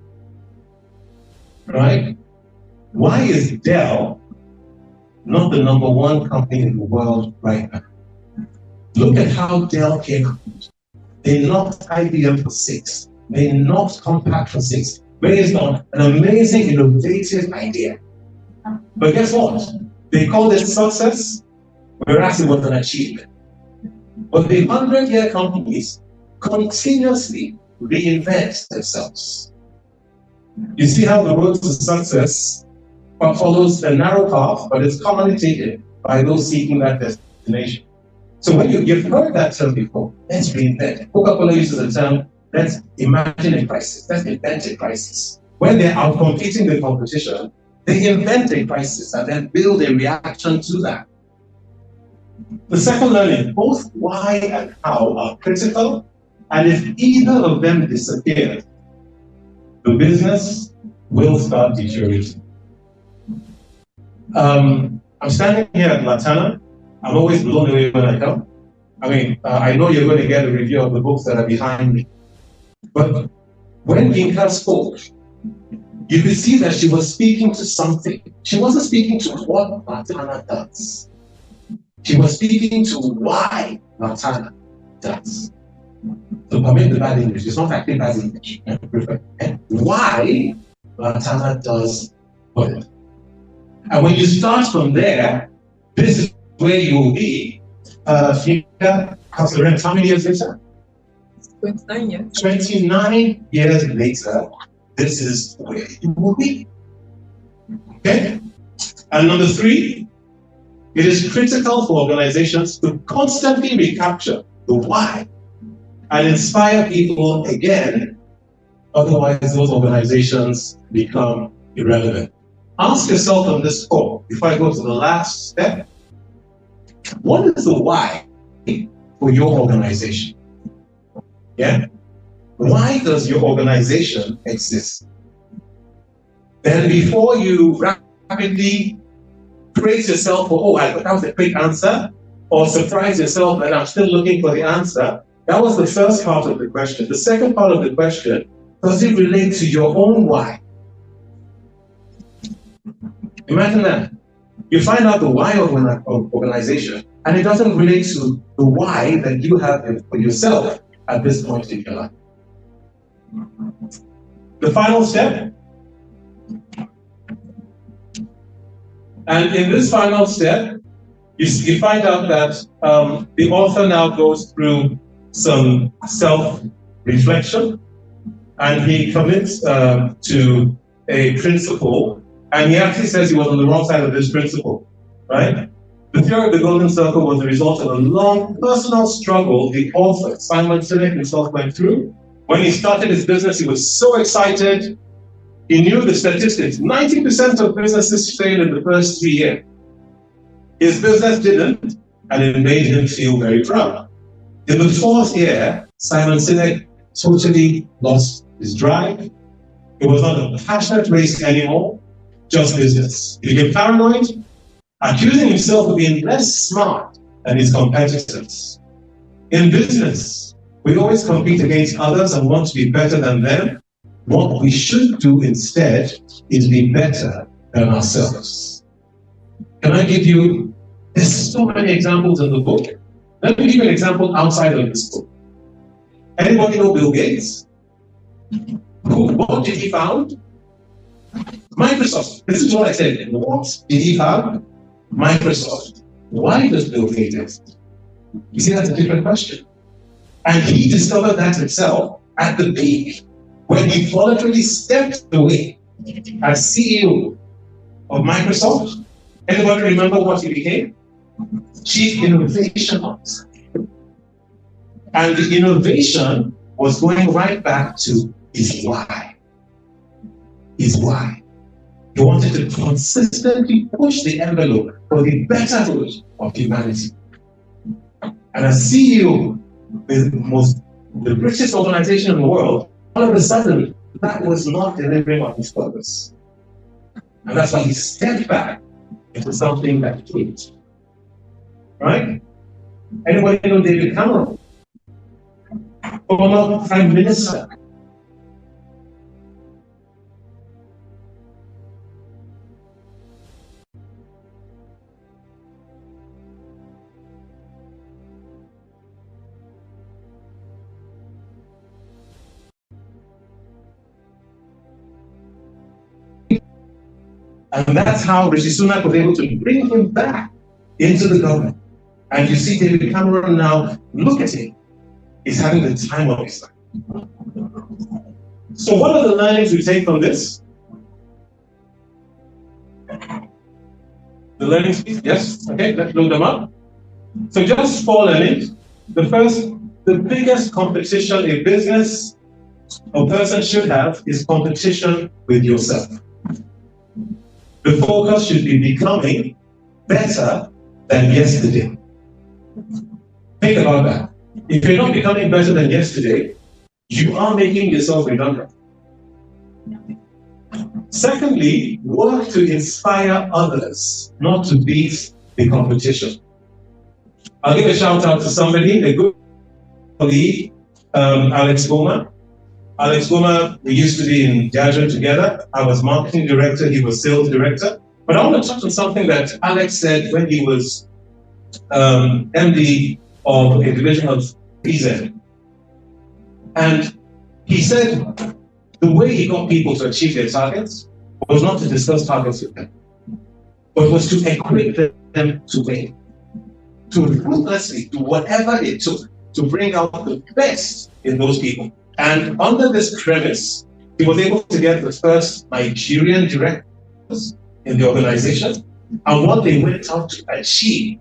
Right? Why is Dell not the number one company in the world right now? Look at how Dell came out. They knocked IBM for 6. They knocked Compaq for 6. Based on an amazing, innovative idea. But guess what? They called it success, whereas it was an achievement. But the 100-year companies continuously reinvent themselves. You see how the road to success follows a narrow path, but it's commonly taken by those seeking that destination. So when you've heard that term before, let's reinvent. Coca-Cola uses the term, let's imagine a crisis, let's invent a crisis. When they're out competing the competition, they invent a crisis and then build a reaction to that. The second learning, both why and how are critical, and if either of them disappears, the business will start deteriorating. I'm standing here at Laterna. I'm always blown away when I come. I know you're going to get a review of the books that are behind me. But when Yinka spoke, you could see that she was speaking to something. She wasn't speaking to what Laterna does. She was speaking to why Laterna does. So permit the bad English. It's not actually bad English. Why Laterna does what? And when you start from there, this is where you will be. How many years later? 29 years. 29 years later, this is where you will be. Okay? And number 3, it is critical for organizations to constantly recapture the why and inspire people again. Otherwise, those organizations become irrelevant. Ask yourself on this call, before I go to the last step, what is the why for your organization? Yeah? Why does your organization exist? Then before you rapidly praise yourself for, that was a quick answer, or surprise yourself that I'm still looking for the answer, that was the first part of the question. The second part of the question, does it relate to your own why? Imagine that. You find out the why of an organization, and it doesn't relate to the why that you have for yourself at this point in your life. The final step. And in this final step, you find out that the author now goes through some self-reflection, and he commits to a principle, and he actually says he was on the wrong side of this principle, right? The theory of the golden circle was the result of a long personal struggle the author, Simon Sinek himself, went through. When he started his business, he was so excited. He knew the statistics. 90% of businesses fail in the first 3 years. His business didn't, and it made him feel very proud. In the 4th year, Simon Sinek totally lost his drive. It was not a passionate race anymore, just business. He became paranoid, accusing himself of being less smart than his competitors. In business, we always compete against others and want to be better than them. What we should do instead is be better than ourselves. Can I give you, there's so many examples in the book. Let me give you an example outside of this book. Anybody know Bill Gates? What did he found? Microsoft. This is what I said. What did he found? Microsoft. Why does Bill Gates exist? You see, that's a different question. And he discovered that himself at the peak, when he voluntarily stepped away as CEO of Microsoft. Anybody remember what he became? Chief Innovation Officer. And the innovation was going right back to his why. His why. He wanted to consistently push the envelope for the betterhood of humanity. And as CEO, the richest organization in the world, all of a sudden, that was not delivering on his purpose. And that's why he stepped back into something that changed. Right? Anybody know David Cameron? Former Prime Minister. And that's how Rishi Sunak was able to bring him back into the government. And you see David Cameron now, look at him. He's having the time of his life. So what are the learnings we take from this? The learnings, yes? Okay, let's load them up. So just 4 learnings. The first, the biggest competition a business or person should have is competition with yourself. The focus should be becoming better than yesterday. Think about that. If you're not becoming better than yesterday, you are making yourself redundant. Secondly, work to inspire others, not to beat the competition. I'll give a shout out to somebody, a good colleague, Alex Goma. Alex Goma, we used to be in Diageo together. I was marketing director, he was sales director. But I want to touch on something that Alex said when he was MD of a division of BZ. And he said the way he got people to achieve their targets was not to discuss targets with them, but was to equip them to win, to ruthlessly do whatever it took to bring out the best in those people. And under this premise, he was able to get the first Nigerian directors in the organization. And what they went out to achieve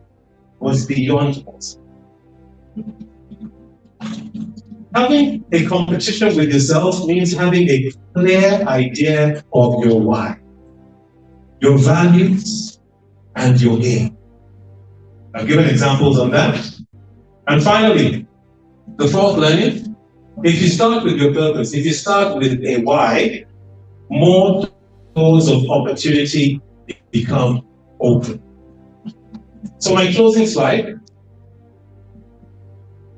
was beyond us. Having a competition with yourself means having a clear idea of your why, your values, and your aim. I've given examples on that. And finally, the fourth learning, if you start with your purpose, if you start with a why, more doors of opportunity become open. So my closing slide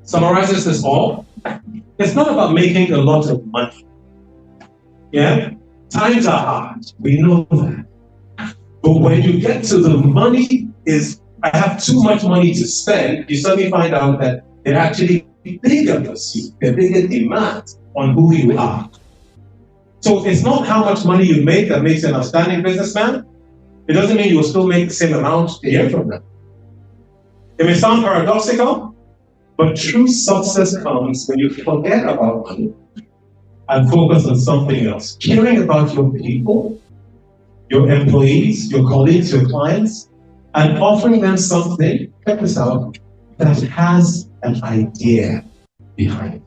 summarizes this all. It's not about making a lot of money. Yeah? Times are hard. We know that. But when you get to the money is, I have too much money to spend, you suddenly find out that they're actually bigger pursuit, a bigger demand on who you are. So it's not how much money you make that makes you an outstanding businessman. It doesn't mean you will still make the same amount a year from now. It may sound paradoxical, but true success comes when you forget about money and focus on something else. Caring about your people, your employees, your colleagues, your clients, and offering them something, check this out, that has an idea behind it.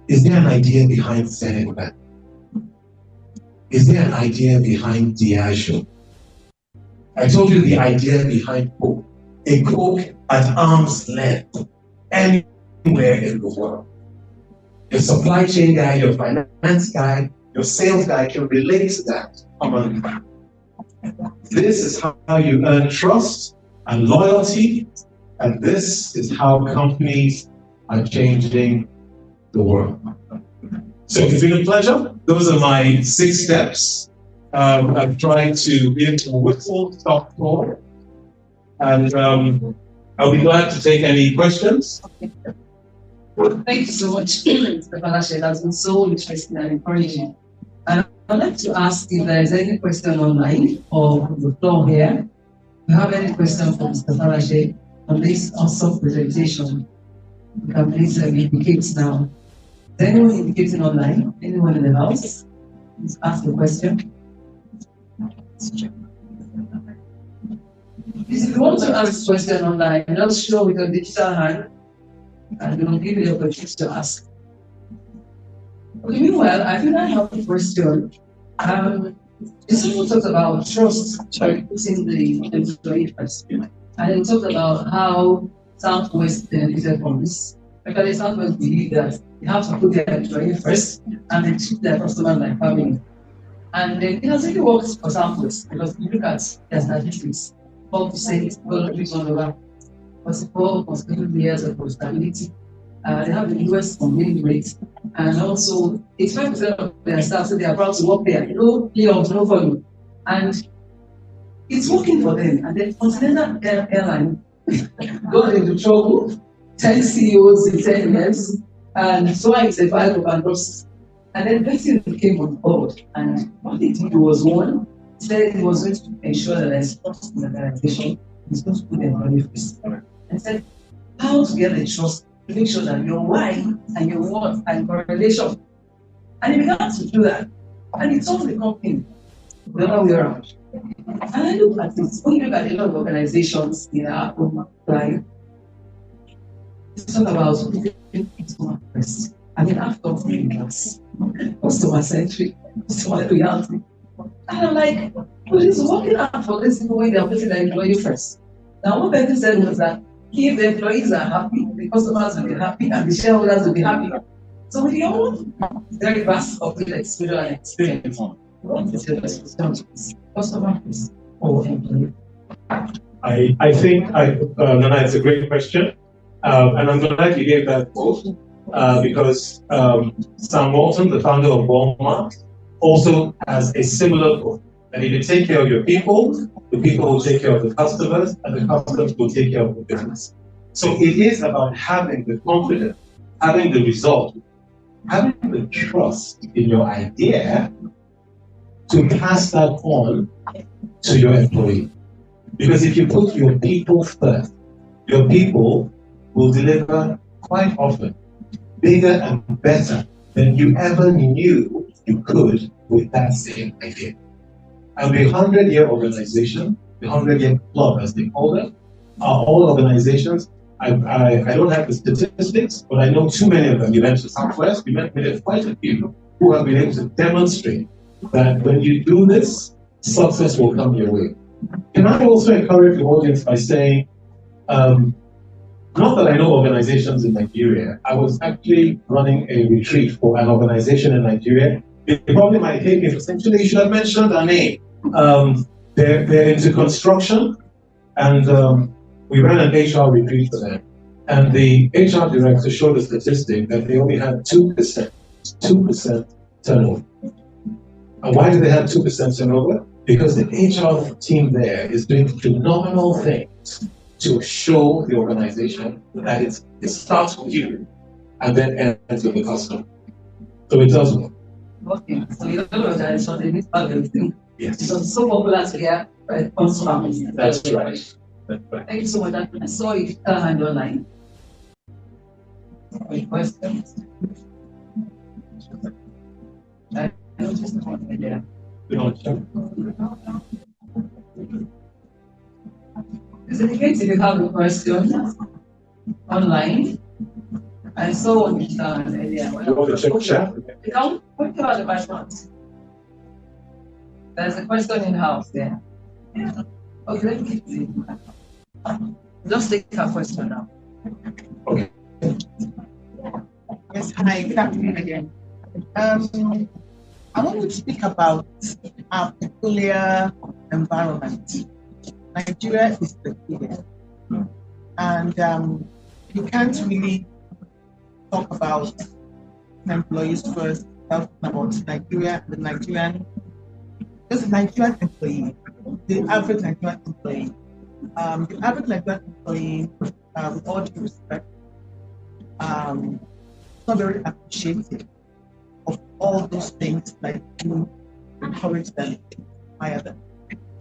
Is there an idea behind selling that? Is there an idea behind Diageo? I told you the idea behind Coke. A Coke at arm's length, anywhere in the world. Your supply chain guy, your finance guy, your sales guy can relate to that. This is how you earn trust and loyalty, and this is how companies are changing the world. So it's been a pleasure. Those are my 6 steps. I've tried to give a whistle-stop tour, and I'll be glad to take any questions. Thank you so much, Mr. Falase. That's been so interesting and encouraging. And I'd like to ask if there is any question online or on the floor here. If you have any question for Mr. Falase on this awesome presentation, you can please indicate now. Is anyone indicating online? Anyone in the house? Please ask the question. If you want to ask a question online, just show with your digital hand, and we will give you the opportunity to ask. Okay, meanwhile, I think I have a question. Someone talked about trust, putting the employee first. And then talked about how Southwest benefited from this. Because Southwest believe that they have to put their employee first and then treat their customers like family. And it has really worked for Southwest because if you look at their statistics, 4% voluntary turnover, 44 consecutive years of stability. They have the lowest complaining rate, and also 85% of their staff say they are proud to work there. No layoffs, no follow, and it's working for them. And then Continental Airline got into trouble, 10 CEOs in 10 years, and so I said 5 of bankruptcy. And then Betty came on board, and what he did was one, said he was going to ensure that there's trust in the organization. He's going to put them on the first. And said how to get the trust to make sure that your why and your what and correlation. And he began to do that. And he told the company the other way around. And I look at it, when you look at a lot of organizations in our own life, it's talk about putting customer first. I mean, I've got three class, customer centric, customer loyalty. And I'm like, well, it's working out for this people when they're putting their employee first. Now, what Betty said was that if the employees are happy, the customers will be happy, and the shareholders will be happy. So with your own very vast corporate exposure and experience, what is your response? Customer first or employee? I think, Nana, it's a great question. And I'm glad you gave that quote because Sam Walton, the founder of Walmart, also has a similar quote. And if you take care of your people, the people will take care of the customers, and the customers will take care of the business. So it is about having the confidence, having the result, having the trust in your idea to pass that on to your employee. Because if you put your people first, your people will deliver quite often bigger and better than you ever knew you could with that same idea. And the 100-year organization, the 100-year club as they call it, are all organizations. I don't have the statistics, but I know too many of them. You went to Southwest, we met with quite a few who have been able to demonstrate that when you do this, success will come your way. Can I also encourage the audience by saying, not that I know organizations in Nigeria. I was actually running a retreat for an organization in Nigeria. They probably might take me for saying, you should have mentioned their name. They're into construction, and we ran an HR retreat for them. And the HR director showed a statistic that they only had 2% turnover. And why do they have 2% turnover? Because the HR team there is doing phenomenal things to show the organization that it starts with you and then ends with the customer. So it does work. Okay, so you don't know that it's not in this part of everything. Yes. It's so popular to hear, right? That's right. That's right. Thank you so much. I saw you hand online. Any questions? I noticed one idea. Is it okay if you have a question online? I saw one earlier. You want to check chat? What about the questions? There's a question in house there. Yeah. Okay, let me keep it. Just take a question now. Okay. Yes, hi, good afternoon again. I want to speak about our peculiar environment. Nigeria is peculiar, and you can't really talk about employees first without talking about Nigeria, the Nigerian, just the Nigerian employee, the average Nigerian employee. The average Nigerian employee, with all due respect, not very appreciative of all those things that you encourage them, inspire them.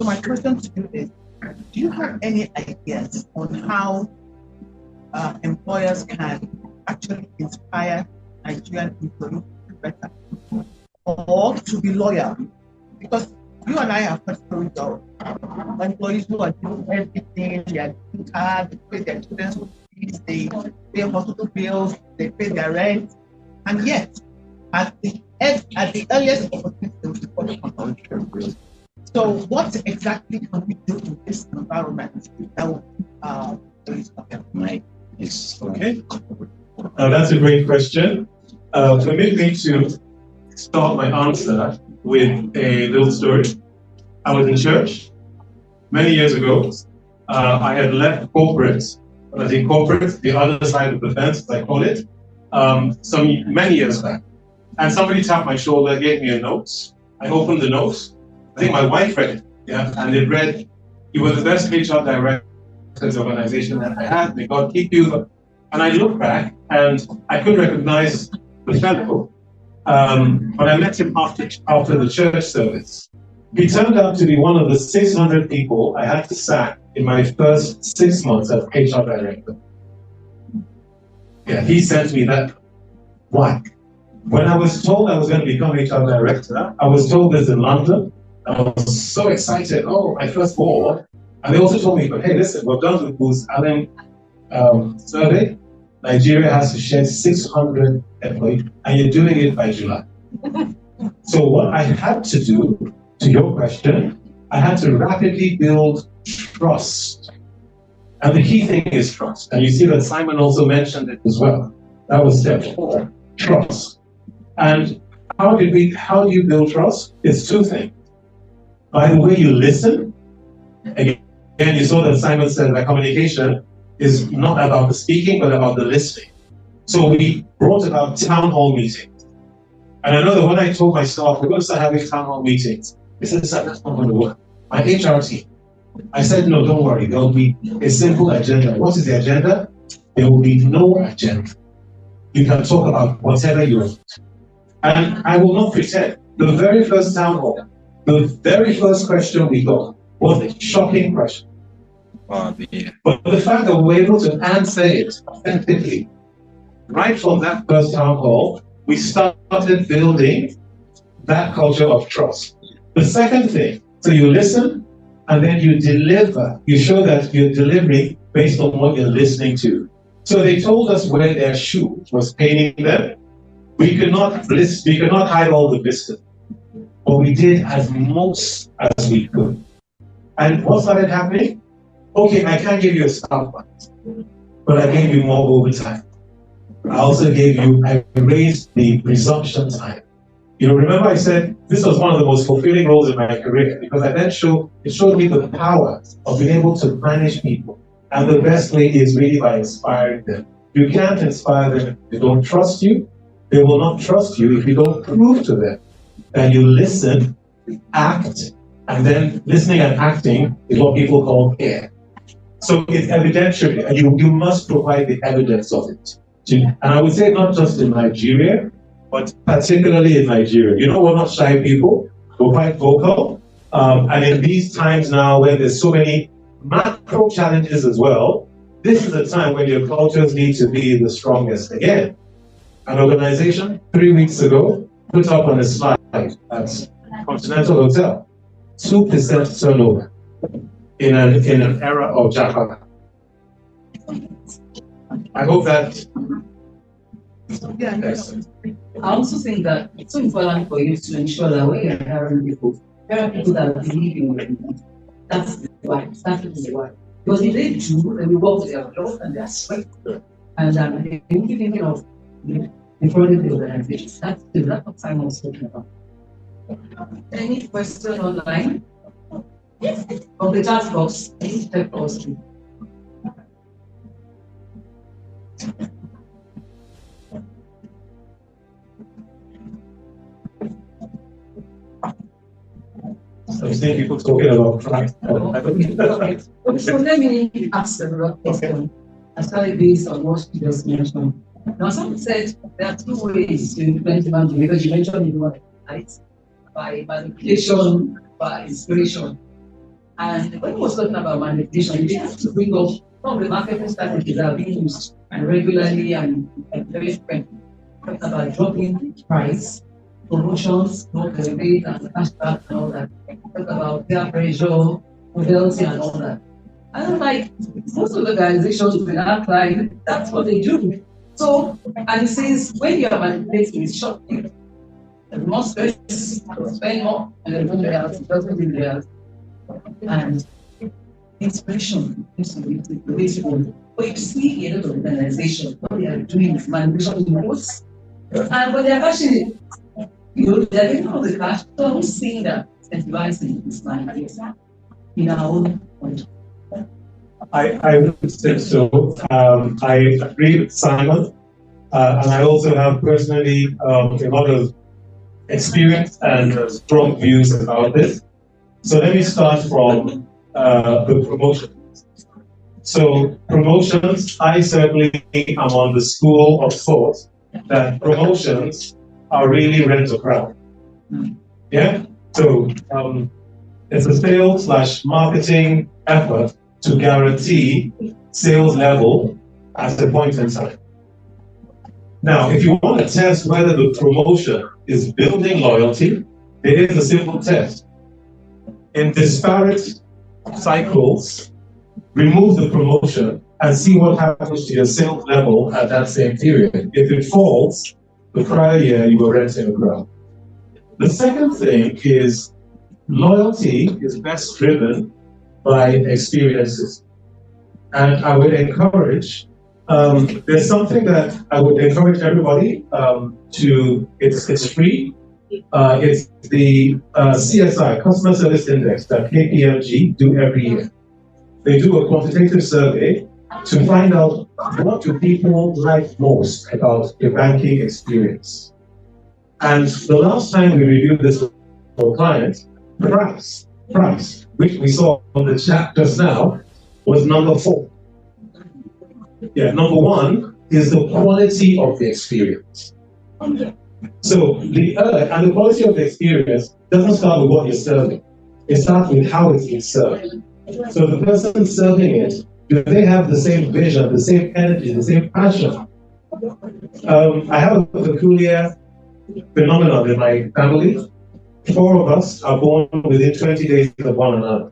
So my question to you is, do you have any ideas on how employers can actually inspire Nigerian employees to do better or to be loyal? Because you and I have heard stories of employees who are doing everything, they are doing hard, they pay their students' fees, they pay hospital bills, they pay their rent, and yet at the earliest opportunity they will report control. So what exactly can we do in this environment that will Yes. Okay. That's a great question. Permit me to start my answer with a little story. I was in church many years ago. I had left corporate. I was in corporate, the other side of the fence, as I call it, many years back. And somebody tapped my shoulder, gave me a note. I opened the note. I think my wife read it, and it read, "You were the best HR director of the organization that I had. May God keep you." And I looked back, and I couldn't recognize the fellow, but I met him after the church service. He turned out to be one of the 600 people I had to sack in my first 6 months as HR director. Yeah, he sent me that. Why? When I was told I was going to become HR director, I was told this in London. I was so excited. Oh, my first board. And they also told me, hey, listen, we've done the Booz Allen survey. Nigeria has to shed 600 employees, and you're doing it by July. So what I had to do, to your question, I had to rapidly build trust. And the key thing is trust. And you see that Simon also mentioned it as well. That was step 4, trust. And how do you build trust? It's 2 things. By the way you listen. Again, you saw that Simon said that communication is not about the speaking, but about the listening. So we brought about town hall meetings. And I know that when I told my staff, we're going to start having town hall meetings, they said, that's not going to work. My HR team. I said, no, don't worry. There'll be a simple agenda. What is the agenda? There will be no agenda. You can talk about whatever you want. And I will not pretend. The very first town hall, the very first question we got was a shocking question. But the fact that we were able to answer it authentically, right from that first town hall, we started building that culture of trust. The second thing, so you listen and then you deliver. You show that you're delivering based on what you're listening to. So they told us where their shoe was paining them. We could not hide all the wisdom, but we did as most as we could. And what started happening? Okay, I can't give you a staff month, but I gave you more overtime. I raised the resumption time. You know, remember I said this was one of the most fulfilling roles in my career because it showed me the power of being able to manage people. And the best way is really by inspiring them. You can't inspire them if they don't trust you. They will not trust you if you don't prove to them that you listen, act, and then listening and acting is what people call care. So it's evidentiary, and you must provide the evidence of it. And I would say not just in Nigeria, but particularly in Nigeria. You know, we're not shy people, we're quite vocal. And in these times now where there's so many macro challenges as well, this is a time when your cultures need to be the strongest again. An organization 3 weeks ago put up on a slide at Continental Hotel, 2% turnover in an era of Japan. I hope that. Yes. I also think that it's so important for you to ensure that when you're hiring people, there are people that believe in you. That's the why. That is the why. Because if they do, then we work with their job and they're sweet. And they will be thinking of improving the organization. That's the lack of time I was talking about. Any question online? Yes. From the chat box, please type us. So I'm seeing people talking about Christ. So let me ask a question. Actually, based on what you just mentioned. Now, someone said there are two ways to implement management because you mentioned in one, right? By manipulation, by inspiration. And when he was talking about manipulation, he has to bring up some of the marketing strategies that are being used and regularly and very frequently. Talking about dropping price, promotions, not the rebate and cashback and all that. Talk about peer pressure, mobility and all that. And I'm like, most of the organizations in our client, that's what they do. So, and it says when you are manipulating, it's shocking. The more stress, spend more, and then the else, it doesn't do the else. And inspiration is the basic one. But you see a lot of organizations, what they are doing is manipulation in quotes. And when they are cashing it, they're getting all the cash. So I'm seeing that incentivizing this manipulation in our own country. I would say so. I agree with Simon, and I also have personally a lot of experience and strong views about this. So let me start from the promotions. So promotions, I certainly am on the school of thought that promotions are really rent a crowd. Yeah. So it's a sales/marketing effort to guarantee sales level at a point in time. Now, if you want to test whether the promotion is building loyalty, it is a simple test. In disparate cycles, remove the promotion and see what happens to your sales level at that same period. If it falls, the prior year you were renting a crowd. The second thing is loyalty is best driven by experiences. And I would encourage, there's something that I would encourage everybody it's free. It's the CSI, Customer Service Index, that KPMG do every year. They do a quantitative survey to find out what do people like most about the banking experience. And the last time we reviewed this for clients, price, which we saw on the chat just now, was number 4. Yeah, number one is the quality of the experience. So the and the quality of the experience doesn't start with what you're serving. It starts with how it's being served. So the person serving it, do they have the same vision, the same energy, the same passion? I have a peculiar phenomenon in my family. 4 of us are born within 20 days of one another.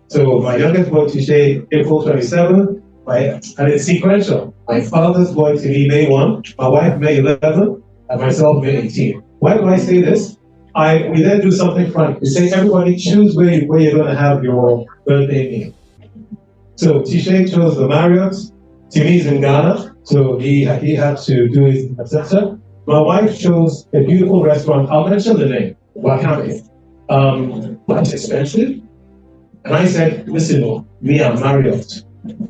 So my youngest boy today, April 27th, and it's sequential. My father's boy to me, May 1, my wife, May 11, and myself, May 18. Why do I say this? We then do something fun. We say, everybody choose where you're going to have your birthday meal. So Tisha chose the Marriott. Timi's in Ghana, so he had to do his etc. My wife chose a beautiful restaurant. I'll mention the name, Wakame. Quite expensive. And I said, listen, me, I'm Marriott.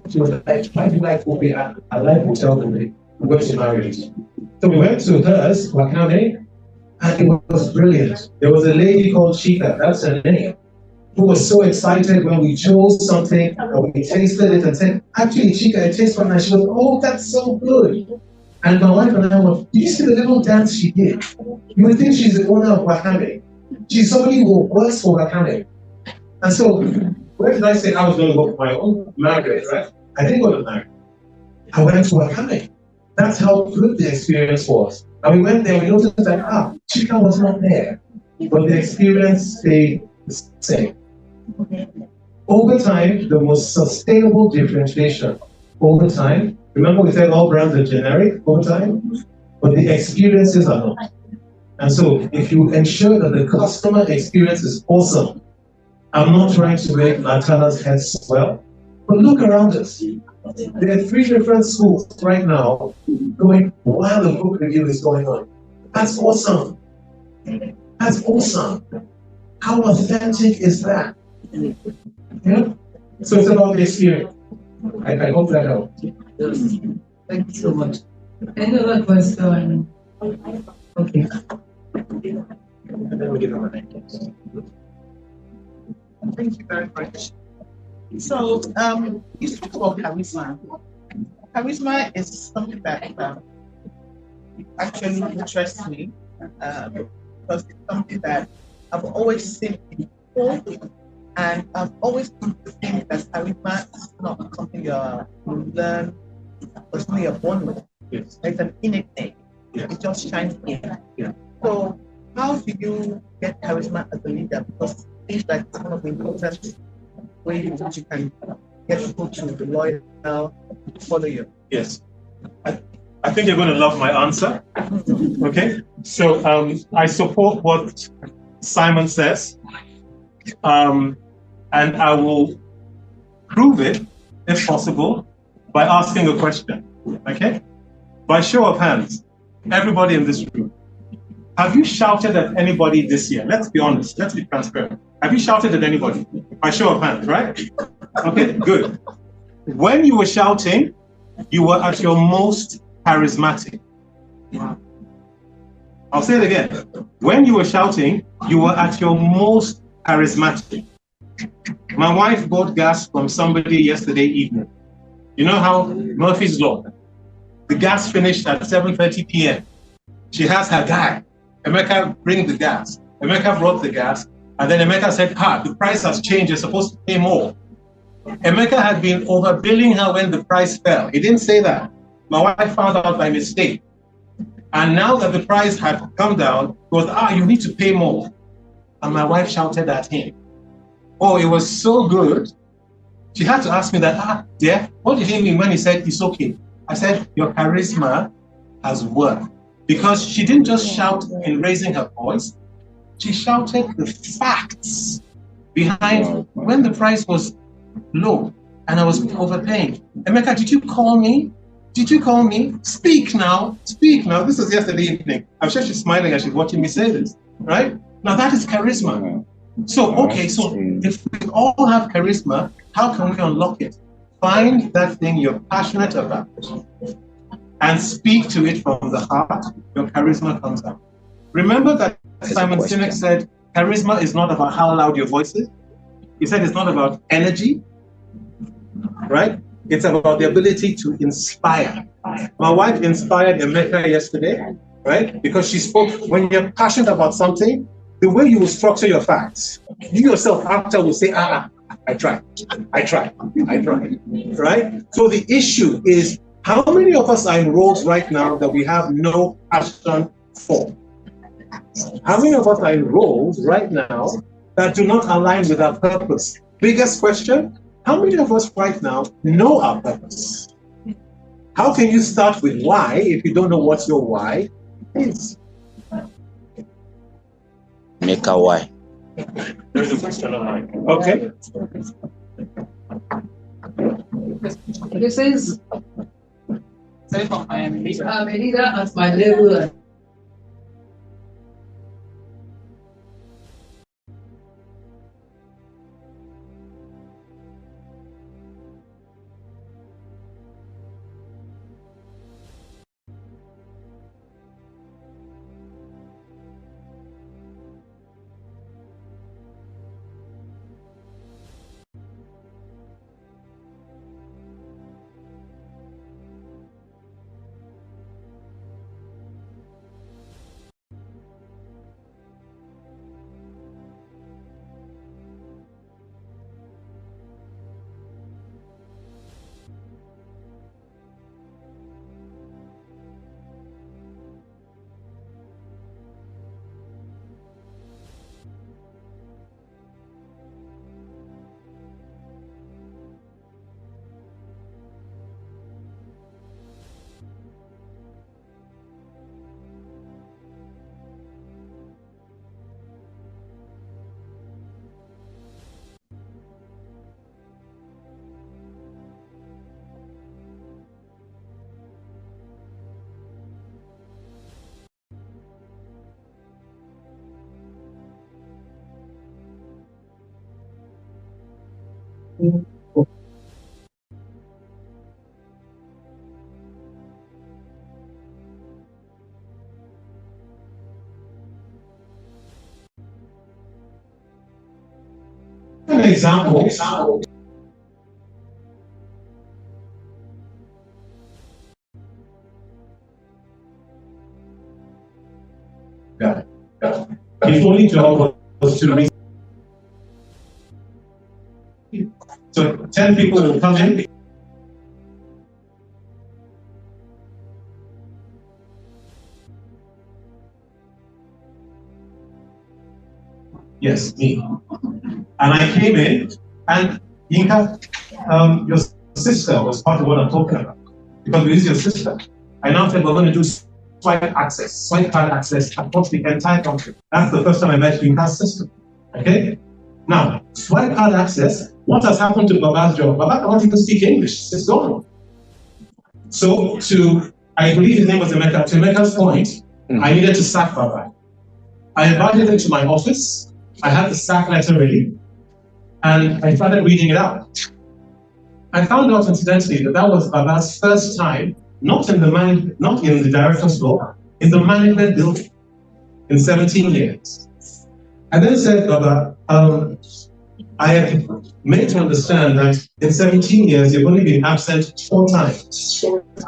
She was like, why do you like Kobe? I like hotel Kobe. We're going to Marriott. So we went to hers, Wakame, and it was brilliant. There was a lady called Chika, that's her name, who was so excited when we chose something and we tasted it and said, actually, Chika, it tastes so nice. She goes, oh, that's so good. And my wife and I went, did you see the little dance she did? You would think she's the owner of Wakame. She's somebody who works for Wakame. And so, where did I say I was going to go for my own Margaret, right? I didn't go to Margaret. I went to Wakame. That's how good the experience was. And we went there and we noticed that, Chika was not there. But the experience stayed the same. Over time, the most sustainable differentiation. Over time, remember we said all brands are generic over time? But the experiences are not. And so, if you ensure that the customer experience is awesome, I'm not trying to make Laterna's head swell, but look around us. There are 3 different schools right now going while the book review is going on. That's awesome. That's awesome. How authentic is that? Yeah? So it's about the experience. I hope that helps. Thank you so much. Any other question? Okay. Thank you very much. So, you spoke about charisma. Charisma is something that actually interests me because it's something that I've always seen in people, and I've always come to think that charisma is not something you learn or something you're born with. Yes. It's an innate thing. It just shines in. Yeah. So, how do you get charisma as a leader? Because I think that's one of the important ways in which you can get people to be loyal, follow you. Yes. I think you're going to love my answer. Okay? So I support what Simon says. And I will prove it, if possible, by asking a question. Okay? By show of hands, everybody in this room, have you shouted at anybody this year? Let's be honest. Let's be transparent. Have you shouted at anybody? By show of hands, right? Okay, good. When you were shouting, you were at your most charismatic. I'll say it again. When you were shouting, you were at your most charismatic. My wife bought gas from somebody yesterday evening. You know how Murphy's Law, the gas finished at 7:30 p.m. She has her guy. Emeka, bring the gas. Emeka brought the gas, and then Emeka said, the price has changed, you're supposed to pay more. Emeka had been overbilling her when the price fell. He didn't say that. My wife found out by mistake. And now that the price had come down, he was, you need to pay more. And my wife shouted at him. Oh, it was so good. She had to ask me that, dear, what did he mean when he said it's okay? I said, your charisma has worked. Because she didn't just shout in raising her voice, she shouted the facts behind when the price was low and I was overpaying. Emeka, did you call me? Did you call me? Speak now. Speak now. This was yesterday evening. I'm sure she's smiling as she's watching me say this, right? Now that is charisma. So, okay, so if we all have charisma, how can we unlock it? Find that thing you're passionate about and speak to it from the heart. Your charisma comes out. Remember that Simon Sinek said, charisma is not about how loud your voice is. He said it's not about energy, right? It's about the ability to inspire. My wife inspired Emeka yesterday, right? Because she spoke, when you're passionate about something, the way you will structure your facts, you yourself after will say, I tried, right? So the issue is, how many of us are in roles right now that we have no passion for? How many of us are in roles right now that do not align with our purpose? Biggest question, how many of us right now know our purpose? How can you start with why if you don't know what your why is? Make a why. There's a question online. Okay. This is a leader at my level. An example. Got it. If only job was to reach. So 10 people will come in. Yes, me. And I came in, and Yinka, your sister was part of what I'm talking about. Because we use your sister. I now said we're going to do swipe card access across the entire country. That's the first time I met Yinka's sister. Okay? Now, swipe card access, what has happened to Baba's job? Baba cannot even speak English. It's gone. So, I believe his name was Emeka. To Emeka's point, I needed to sack Baba. I invited him to my office. I had the sack letter ready, and I started reading it out. I found out, incidentally, that was Baba's first time, not in the director's floor, in the management building, in 17 years. I then said, Baba, I have made to understand that in 17 years, you've only been absent 4 times.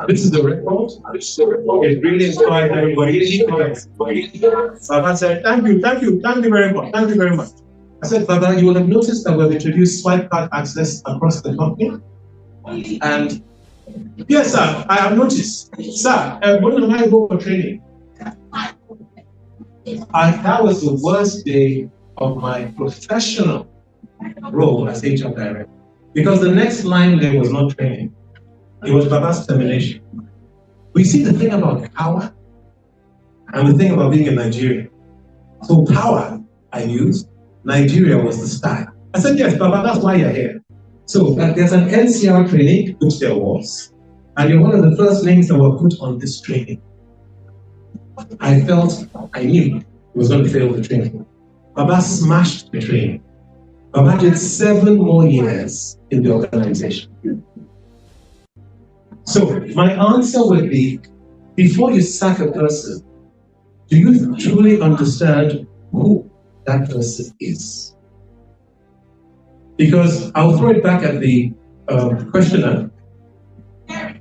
This is the record. It really inspired everybody. Baba said, thank you very much. I said, Baba, you will have noticed that we've introduced swipe card access across the company. And yes, sir, I have noticed. Sir, when I go for training, that was the worst day of my professional role as HR director. Because the next line there was not training. It was Baba's termination. We see the thing about power and the thing about being in Nigeria. So power, I used. Nigeria was the style. I said, yes, Baba, that's why you're here. So there's an NCR training, which there was, and you're one of the first names that were put on this training. I knew it was going to fail the training. Baba smashed the training. Baba did 7 more years in the organization. So my answer would be, before you sack a person, do you truly understand who that person is? Because I'll throw it back at the questioner.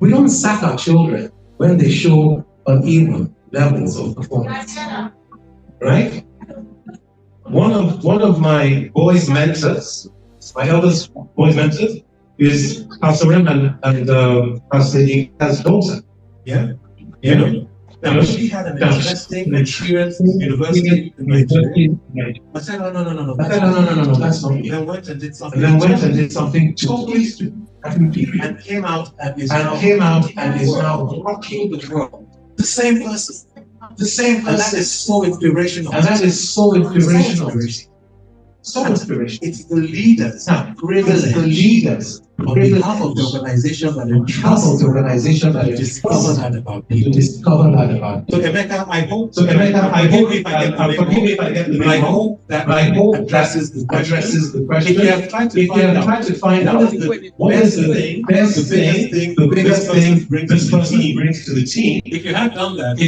We don't sack our children when they show uneven levels of performance, right? One of my boys' mentors, my eldest boys' mentors, is Pastor Rim and Pastor Inka's daughter. Yeah, you know. Now she had an interesting experience in university in Nigeria. I said, no, that's not me. Then went and did something totally stupid and came out and is now rocking the world. The same person. And that is so inspirational. So inspirational. It's the leaders. Now, it's the leaders on behalf of the organization that entrust to discover that about people. So Emeka, I hope forgive me if I get the name. I hope that addresses the question. If you have tried to find out what is the biggest thing this person brings to the team, if you have done that,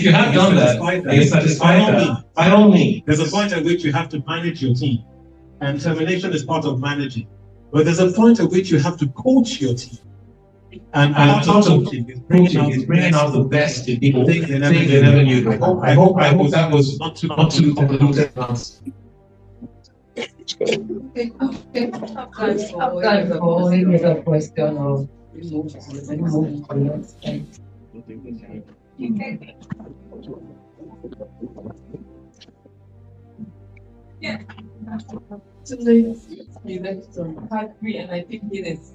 you're satisfied by all means. There's a point at which you have to manage your team. And termination is part of managing. But there's a point at which you have to coach your team. And part of coaching is bringing out the best in people, things they never knew. I hope that was not too convoluted answer. Okay. I've got only a question of Yeah. Today, you left some factory, and I think it is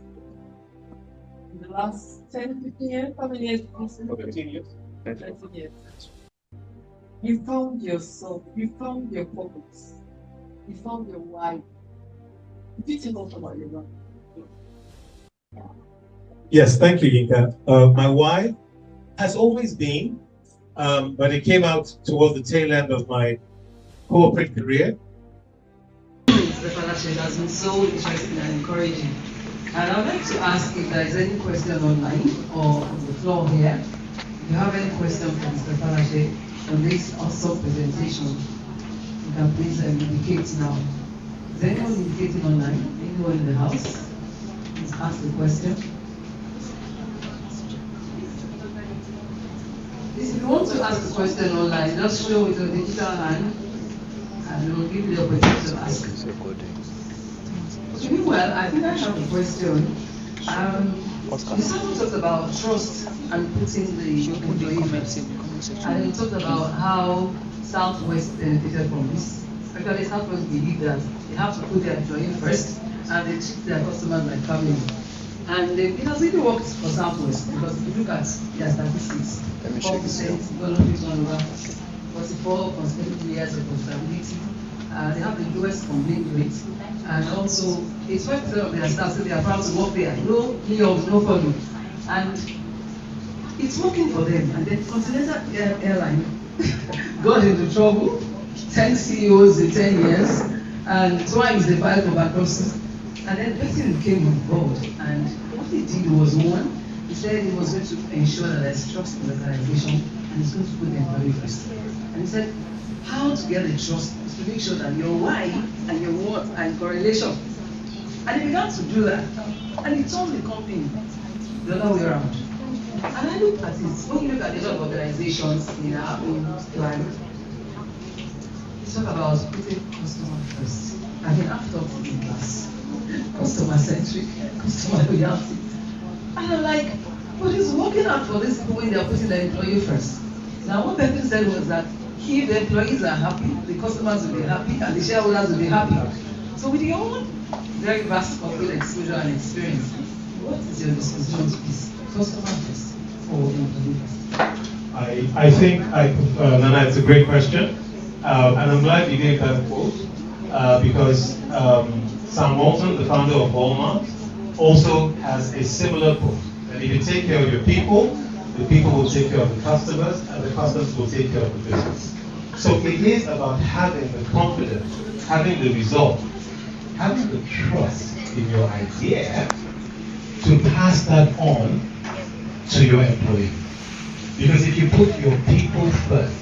in the last 10, 15 years. How many years? 15 years. 13 years. You found yourself, you found your purpose, you found your why. Did you tell us about your why? Yes, thank you, Yinka. My why has always been, but it came out towards the tail end of my corporate career. Mr. Falase has been so interesting and encouraging. And I'd like to ask if there is any question online or on the floor here. If you have any question for Mr. Falase on this awesome presentation, you can please indicate now. Is anyone indicating online? Anyone in the house? Please ask the question. If you want to ask a question online, just show with your digital hand and we'll give you the opportunity to ask. Meanwhile, I think I have a question. You someone talked about trust and putting the employee first. And you talked about how Southwest benefited from this. Actually, Southwest believe that they have to put their employee first and they treat their customers like family. And it has really worked for Southwest because if you look at their statistics, 4% voluntary turnover, 44 consecutive years of profitability. They have the lowest complaint rate, and also 85% of their staff say they are proud to work there. No layoffs, no follow, and it's working for them. And then Continental Airline got into trouble. 10 CEOs in 10 years, and twice they filed for bankruptcy. And then the person came on board, and what he did was one. He said he was going to ensure that there's trust in the organization, and he's going to put the employee first. And he said, how to get the trust is to make sure that your why and your what and correlation. And he began to do that. And he told the company the other way around. And I looked at it. When you look at the lot of organizations in our own climate, they talk about putting customer first. I mean, I've talked in class. Customer centric, customer loyalty. And I'm like, what is working out for these people when they're putting their employee first? Now, what person said was that if the employees are happy, the customers will be happy, and the shareholders will be happy. So with your own very vast corporate exposure and experience, what is your disposition to this? Customer first or employee first? I think, Nana, it's a great question. And I'm glad you gave that quote because Sam Walton, the founder of Walmart, also has a similar quote. That if you take care of your people, the people will take care of the customers, and the customers will take care of the business. So it is about having the confidence, having the resolve, having the trust in your idea to pass that on to your employee. Because if you put your people first,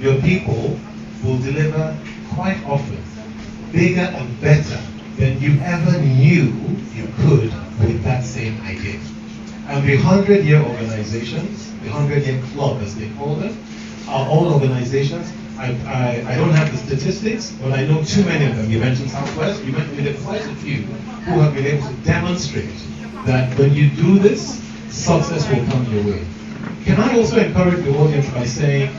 your people will deliver quite often bigger and better than you ever knew you could with that same idea. And the 100-year organizations, the 100-year club as they call them, are all organizations. I don't have the statistics, but I know too many of them. You mentioned Southwest, there are quite a few who have been able to demonstrate that when you do this, success will come your way. Can I also encourage the audience by saying,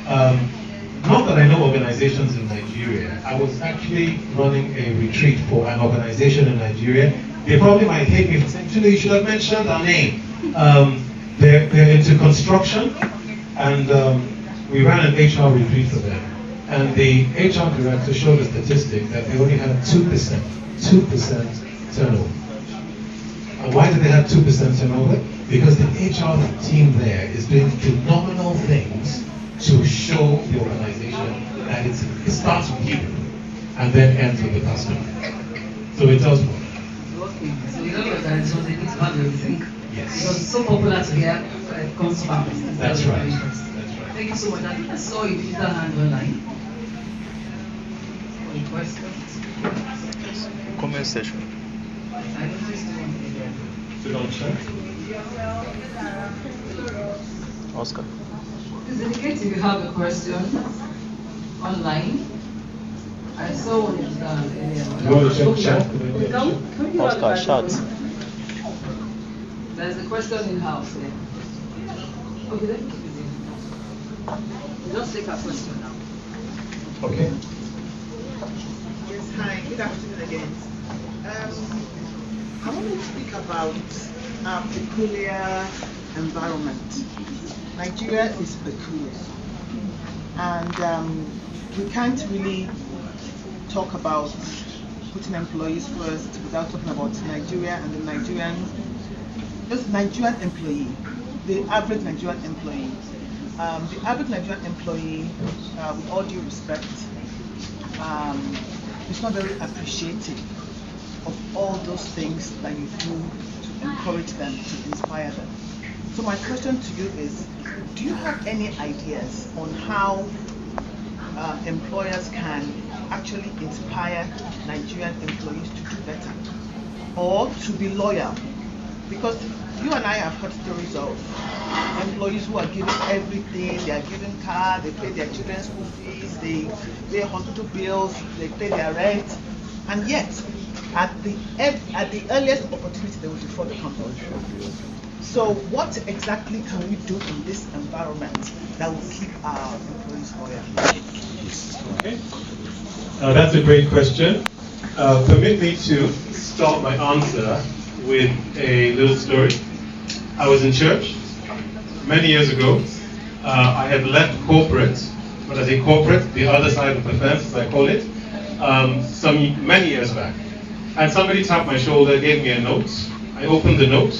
not that I know organizations in Nigeria, I was actually running a retreat for an organization in Nigeria. They probably might hate me for saying, Tunde, you should have mentioned our name. They're into construction, and we ran an HR retreat for them. And the HR director showed a statistic that they only had 2% turnover. And why do they have 2% turnover? Because the HR team there is doing phenomenal things to show the organization that it starts with you and then ends with the customer. So it does work. Okay, so you know that it's something to have everything. Yes. Because it's so popular to hear comes from. That's right. Thank you so much. I think I saw a digital hand online. Any questions? Comment section. I noticed one here. So don't check. Oscar. Please indicate if you have a question online. I saw one digital hand earlier. You want to check chat? Oscar, shout. There's a question in house there. Okay, let me keep it in. Just take a question now. Okay. Yes, hi, good afternoon again. I want to speak about our peculiar environment. Nigeria is peculiar, and we can't really talk about putting employees first without talking about Nigeria and the Nigerian employee, the average Nigerian employee. The average Nigerian employee, with all due respect, is not very appreciative of all those things that you do to encourage them, to inspire them. So my question to you is, do you have any ideas on how employers can actually inspire Nigerian employees to do better or to be loyal? Because you and I have heard stories of employees who are given everything. They are given car, they pay their children's school fees, they pay hospital bills, they pay their rent, and yet at the earliest opportunity they will default the company. So what exactly can we do in this environment that will keep our employees loyal? Okay. That's a great question. Permit me to start my answer with a little story. I was in church many years ago. I had left corporate, but as a corporate, the other side of the fence, as I call it, many years back. And somebody tapped my shoulder, gave me a note. I opened the note.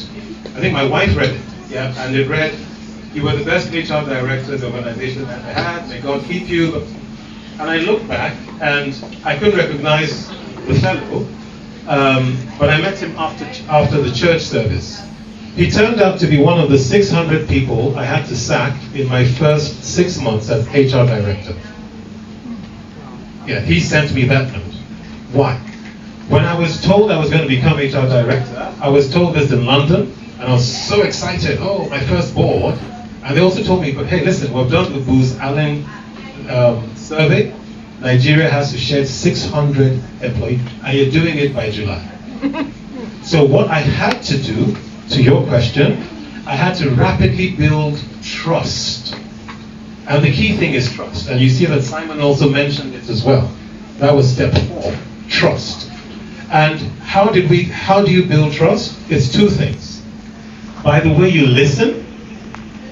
I think my wife read it, and it read, "You were the best HR director the organization ever had. May God keep you." And I looked back, and I couldn't recognize the fellow, but I met him after the church service. He turned out to be one of the 600 people I had to sack in my first 6 months as HR director. Yeah, he sent me that note. Why? When I was told I was going to become HR director, I was told this in London, and I was so excited. Oh, my first board. And they also told me, but hey, listen, we've done the Booz Allen survey. Nigeria has to shed 600 employees, and you're doing it by July. So what I had to do, to your question, I had to rapidly build trust. And the key thing is trust. And you see that Simon also mentioned it as well. That was step 4, trust. And how do you build trust? It's 2 things. By the way you listen.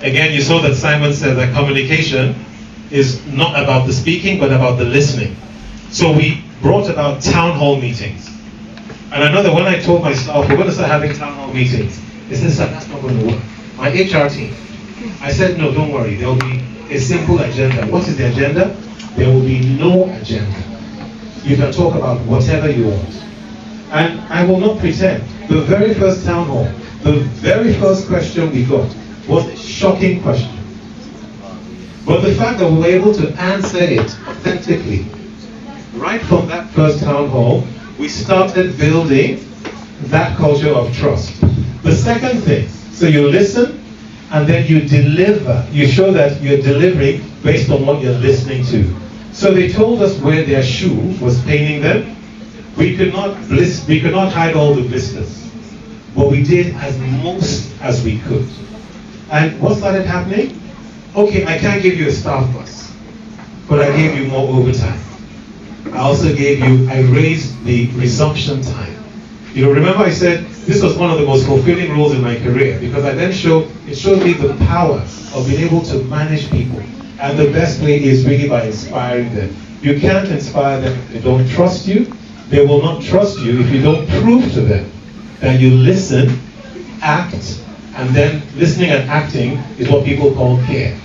Again, you saw that Simon said that communication is not about the speaking, but about the listening. So we brought about town hall meetings. And I know that when I told my staff, we're going to start having town hall meetings, they said, "Sir, that's not going to work." My HR team. I said, "No, don't worry. There will be a simple agenda." What is the agenda? There will be no agenda. You can talk about whatever you want. And I will not pretend. The very first town hall, the very first question we got was a shocking question. But the fact that we were able to answer it authentically, right from that first town hall, we started building that culture of trust. The second thing, So you listen, and then you deliver. You show that you're delivering based on what you're listening to. So they told us where their shoe was paining them. We could not hide all the blisters, but we did as most as we could. And what started happening? Okay, I can't give you a staff bus, but I gave you more overtime. I raised the resumption time. You know, remember I said this was one of the most fulfilling roles in my career, because it showed me the power of being able to manage people. And the best way is really by inspiring them. You can't inspire them if they don't trust you. They will not trust you if you don't prove to them that you listen, act, and then listening and acting is what people call care.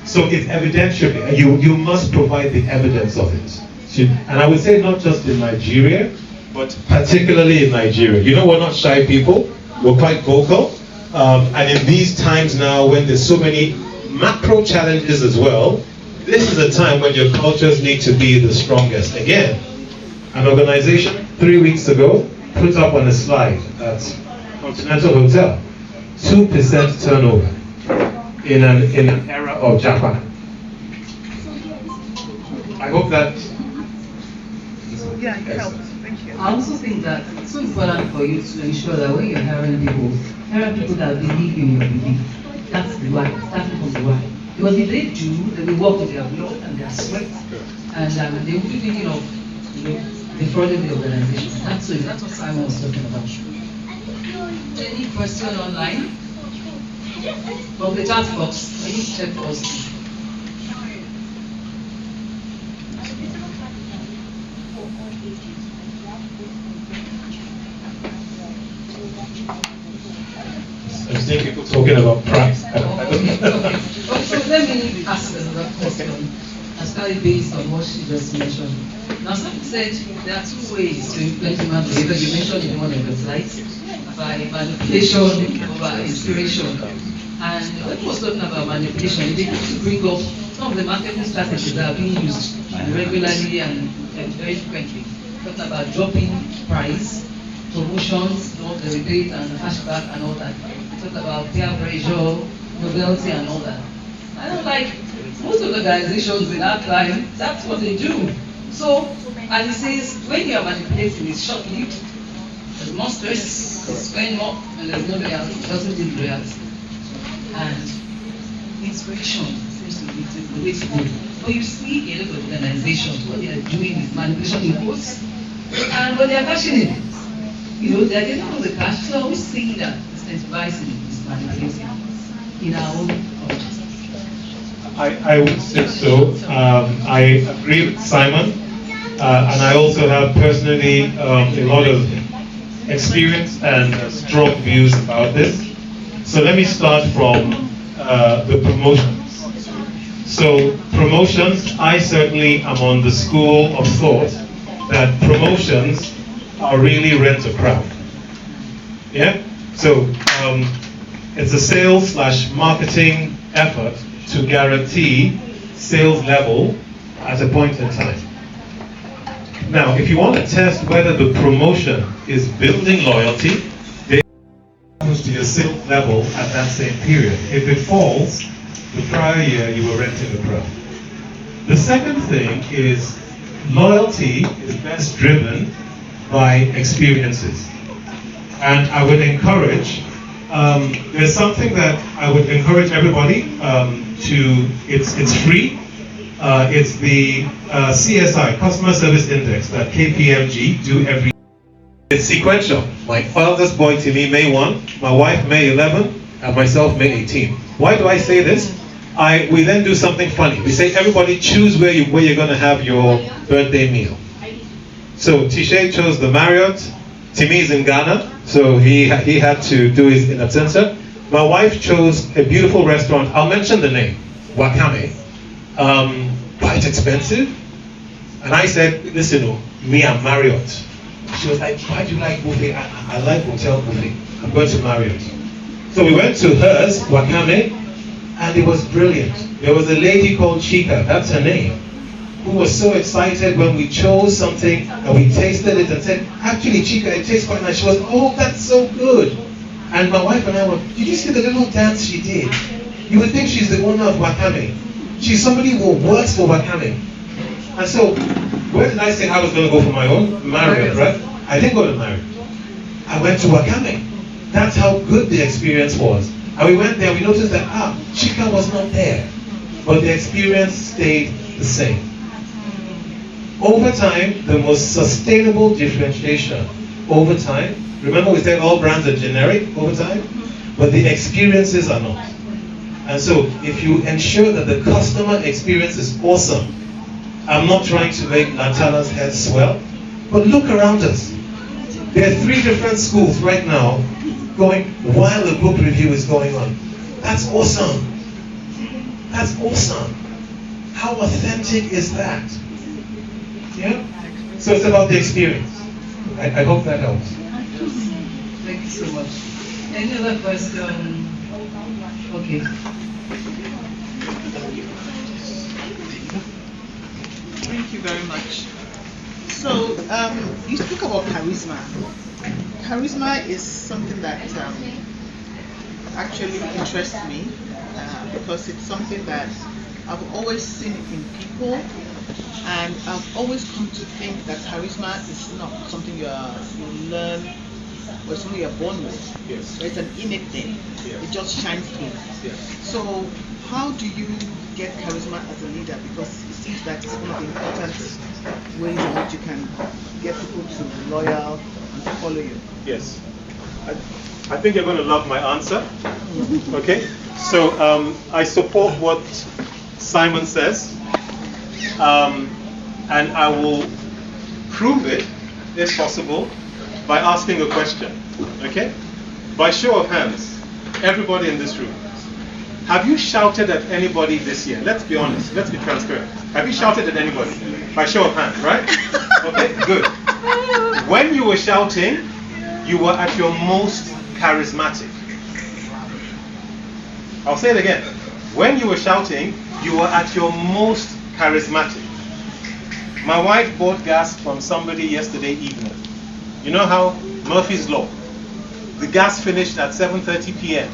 So it's evidential. You must provide the evidence of it. And I would say not just in Nigeria, but particularly in Nigeria. You know, we're not shy people. We're quite vocal. And in these times now, when there's so many macro challenges as well, this is a time when your cultures need to be the strongest. Again, an organization 3 weeks ago put up on a slide at Continental Hotel, 2% turnover in an era of Japan. I hope that. Yeah, it helps. Thank you. I also think that it's so important for you to ensure that when you're hiring people that believe in your belief. That's the why, starting from the why. Because if they do, they will work with their blood and their sweat, and they will be thinking of, defrauding the organization. That's what Simon was talking about. Any question online? From the chat box, can you check for us? I'm seeing people talking about price. Okay, so let me ask another question, especially based on what she just mentioned. Now, someone said there are two ways to influence human behavior. You mentioned in one of your slides, by manipulation or by inspiration. And when he was talking about manipulation, he began to bring up some of the marketing strategies that are being used regularly and very frequently. Talking about dropping price, promotions, the rebate and the cashback and all that. Talk about peer pressure, novelty and all that. I don't like most of the organizations in our client, that's what they do. So, and he says when you are manipulating, it's short-lived. There's more stress, you spend more, and there's no loyalty, it doesn't give loyalty. And inspiration seems to be the way to go. But you see a lot of organizations, what they are doing is manipulation in quotes, and when they are cashing in, they are getting all the cash. So I always say that incentivizing is manipulating in our own culture. I would say so. I agree with Simon, and I also have personally a lot of experience and strong views about this. So let me start from the promotions. So promotions, I certainly am on the school of thought that promotions are really rent a crowd. Yeah? So it's a sales / marketing effort to guarantee sales level at a point in time. Now, if you want to test whether the promotion is building loyalty, it happens to your sales level at that same period. If it falls, the prior year you were renting a crowd. The second thing is loyalty is best driven by experiences. And I would encourage, there's something that I would encourage everybody it's free. It's the CSI, Customer Service Index, that KPMG do every year. It's sequential. My eldest boy, Timmy, May 1, my wife, May 11, and myself, May 18. Why do I say this? We then do something funny. We say, everybody choose where you're going to have your birthday meal. So Tisha chose the Marriott. Timmy is in Ghana, so he had to do his in absentia. My wife chose a beautiful restaurant. I'll mention the name, Wakame. Quite expensive. And I said, listen, me, I'm Marriott. She was like, why do you like buffet? I like hotel buffet. I'm going to Marriott. So we went to hers, Wakame, and it was brilliant. There was a lady called Chika, that's her name, who was so excited when we chose something and we tasted it and said, actually Chika, it tastes quite nice. She was, oh, that's so good. And my wife and I were, did you see the little dance she did? You would think she's the owner of Wakame. She's somebody who works for Wakame. And so, where did I say I was going to go for my own Marriott, right? I didn't go to Marriott. I went to Wakame. That's how good the experience was. And we went there, we noticed that, Chika was not there. But the experience stayed the same. Over time, the most sustainable differentiation, over time, remember we said all brands are generic over time, but the experiences are not. And so, if you ensure that the customer experience is awesome, I'm not trying to make Laterna's head swell, but look around us. There are 3 different schools right now going while the book review is going on. That's awesome. That's awesome. How authentic is that? Yeah? So it's about the experience. I hope that helps. Thank you so much. Any other question? Okay. Thank you very much. So, you spoke about charisma. Charisma is something that actually interests me because it's something that I've always seen in people, and I've always come to think that charisma is not something you learn or something you're born with. Yes. It's an innate thing. Yes. It just shines through. Yes. So, how do you get charisma as a leader? Because it seems that it's one of the important ways in which you can get people to be loyal and to follow you. Yes. I think you're going to love my answer. Okay? So I support what Simon says. And I will prove it, if possible, by asking a question. Okay? By show of hands, everybody in this room, have you shouted at anybody this year? Let's be honest. Let's be transparent. Have you shouted at anybody? By show of hands, right? Okay, good. When you were shouting, you were at your most charismatic. I'll say it again. When you were shouting, you were at your most charismatic. My wife bought gas from somebody yesterday evening. You know how Murphy's Law? The gas finished at 7:30 p.m.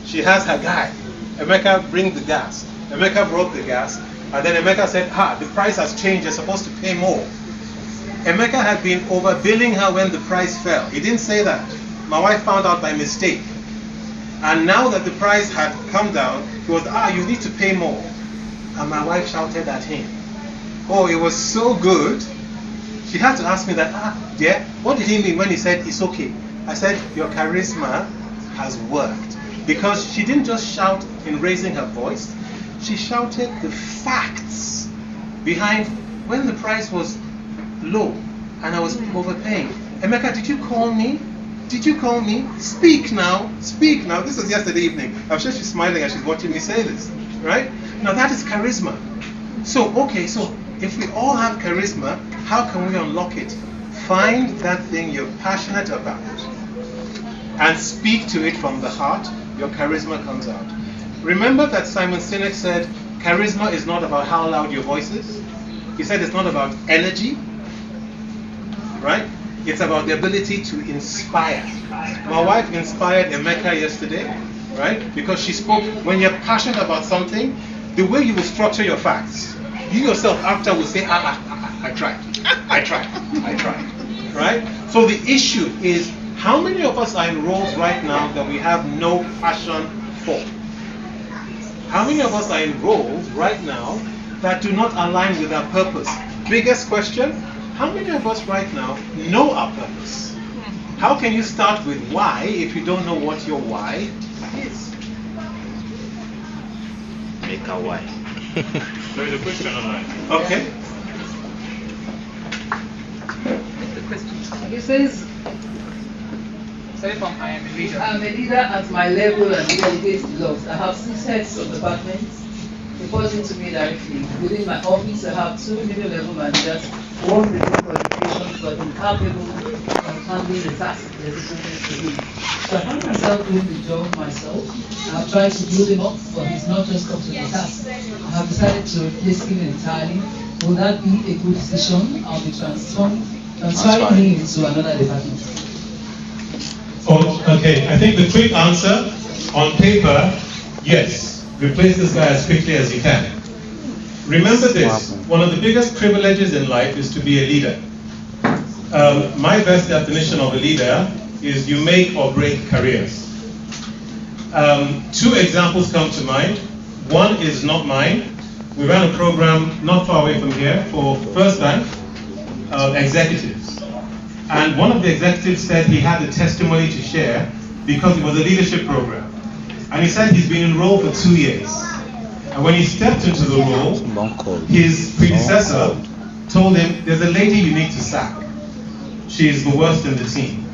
She has her guy. Emeka, bring the gas. Emeka brought the gas, and then Emeka said, the price has changed, you're supposed to pay more. Emeka had been overbilling her when the price fell. He didn't say that. My wife found out by mistake. And now that the price had come down, he was, you need to pay more. And my wife shouted at him. Oh, it was so good. She had to ask me that, dear, what did he mean when he said it's okay? I said, your charisma has worked. Because she didn't just shout in raising her voice, she shouted the facts behind when the price was low and I was overpaying. Emeka, did you call me? Did you call me? Speak now. Speak now. This was yesterday evening. I'm sure she's smiling as she's watching me say this. Right? Now that is charisma. So, okay, so if we all have charisma, how can we unlock it? Find that thing you're passionate about and speak to it from the heart. Your charisma comes out. Remember that Simon Sinek said, charisma is not about how loud your voice is. He said it's not about energy, right? It's about the ability to inspire. My wife inspired Emeka yesterday, right? Because she spoke, when you're passionate about something, the way you will structure your facts, you yourself after will say, I tried, right? So the issue is, how many of us are in roles right now that we have no passion for? How many of us are in roles right now that do not align with our purpose? Biggest question, how many of us right now know our purpose? How can you start with why if you don't know what your why is? Make a why. There is a question online. Okay. The question. He says, I am a leader. I'm a leader at my level and delegate the logs. I have 6 heads of departments reporting to me directly. Within my office, I have 2 middle-level managers, 1 with qualifications, but incapable of handling the tasks designated to me. So I find myself doing the job myself. I've tried to build him up, but he's not just up to the task. I have decided to replace him entirely. Will that be a good decision? I'll be transferring him into another department. Oh, okay. I think the quick answer on paper, yes. Replace this guy as quickly as you can. Remember this, one of the biggest privileges in life is to be a leader. My best definition of a leader is you make or break careers. Two examples come to mind. One is not mine. We ran a program not far away from here for First Bank executives. And one of the executives said he had a testimony to share because it was a leadership program. And he said he's been enrolled for 2 years. And when he stepped into the role, his predecessor told him, there's a lady you need to sack. She's the worst in the team.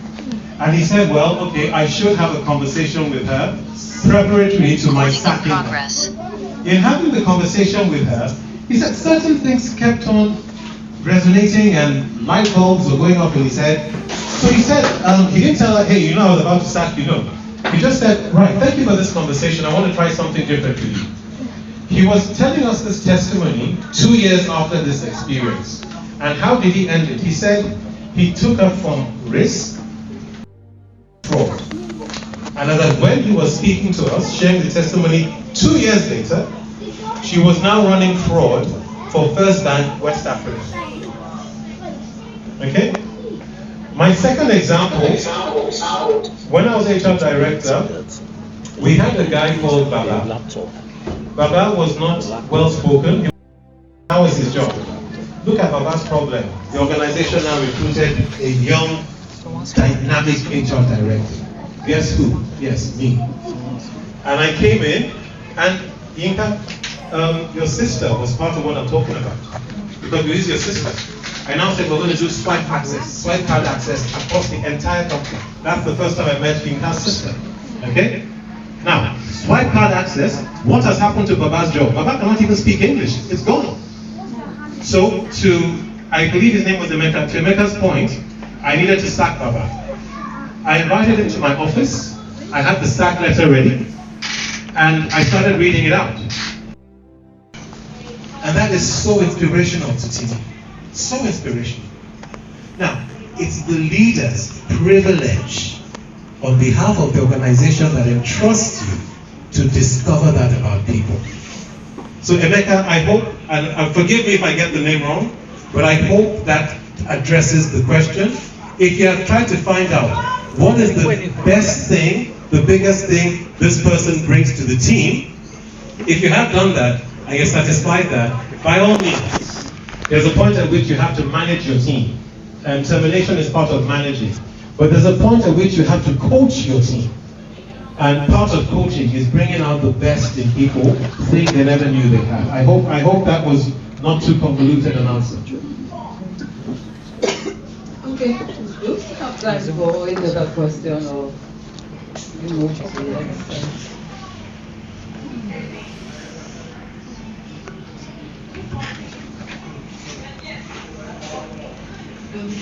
And he said, well, okay, I should have a conversation with her preparatory to my sacking her. In having the conversation with her, he said certain things kept on resonating and light bulbs were going off in his head. So he said, he didn't tell her, hey, you know I was about to sack you, no. He just said, right, thank you for this conversation. I want to try something different with you. He was telling us this testimony 2 years after this experience. And how did he end it? He said he took her from risk, fraud. And as when he was speaking to us, sharing the testimony 2 years later, she was now running fraud for First Bank West Africa. Okay? My second example, when I was HR director, we had a guy called Baba. Baba was not well spoken. How is his job? Look at Baba's problem. The organization now recruited a young, dynamic HR director. Guess who? Yes, me. And I came in, and Yinka, your sister was part of what I'm talking about. Because you use your sister. I now said we're going to do swipe card access across the entire company. That's the first time I met Yinka's sister. Okay? Now, swipe card access, what has happened to Baba's job? Baba cannot even speak English. It's gone. So, I believe his name was Emeka. To Emeka's point, I needed to sack Baba. I invited him to my office. I had the sack letter ready. And I started reading it out. And that is so inspirational to Tini. So inspirational. Now, it's the leader's privilege on behalf of the organization that entrusts you to discover that about people. So Emeka, I hope, and forgive me if I get the name wrong, but I hope that addresses the question. If you have tried to find out what is the best thing, the biggest thing this person brings to the team, if you have done that and you're satisfied that, by all means, there's a point at which you have to manage your team. And termination is part of managing. But there's a point at which you have to coach your team. And part of coaching is bringing out the best in people, things they never knew they had. I hope that was not too convoluted an answer. Okay, do we have time for another question or we move to the next?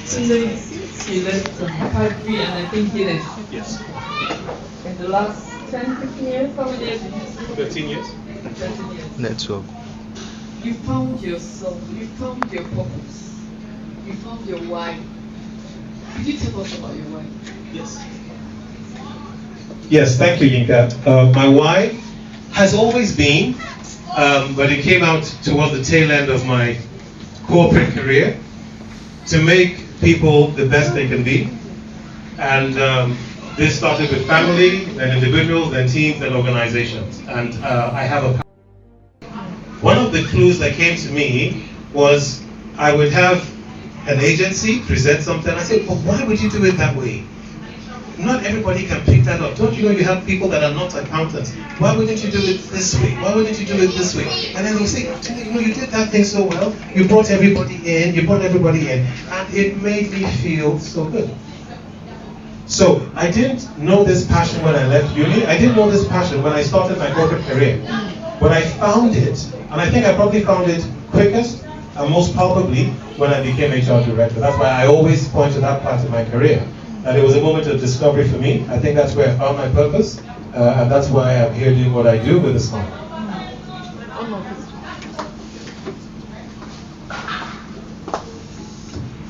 Tunde, since you left Factory and I think he left. Yes. In the last 10, 15 years, how many years did you see? 13 years. 13 years. Network. You found yourself, you found your purpose, you found your why. Could you tell us about your why? Yes. Yes, thank you, Yinka. My why has always been, but it came out towards the tail end of my corporate career, to make people the best they can be. And this started with family, then individuals, then teams, then organizations. And I have a... One of the clues that came to me was I would have an agency present something. I said, well, why would you do it that way? Not everybody can pick that up. Don't you know you have people that are not accountants? Why wouldn't you do it this way? Why wouldn't you do it this way? And then you say, you know, you did that thing so well. You brought everybody in. And it made me feel so good. So I didn't know this passion when I left uni. I didn't know this passion when I started my corporate career. But I found it, and I think I probably found it quickest and most palpably when I became HR director. That's why I always point to that part of my career. And it was a moment of discovery for me. I think that's where I found my purpose, and that's why I'm here doing what I do with a smile.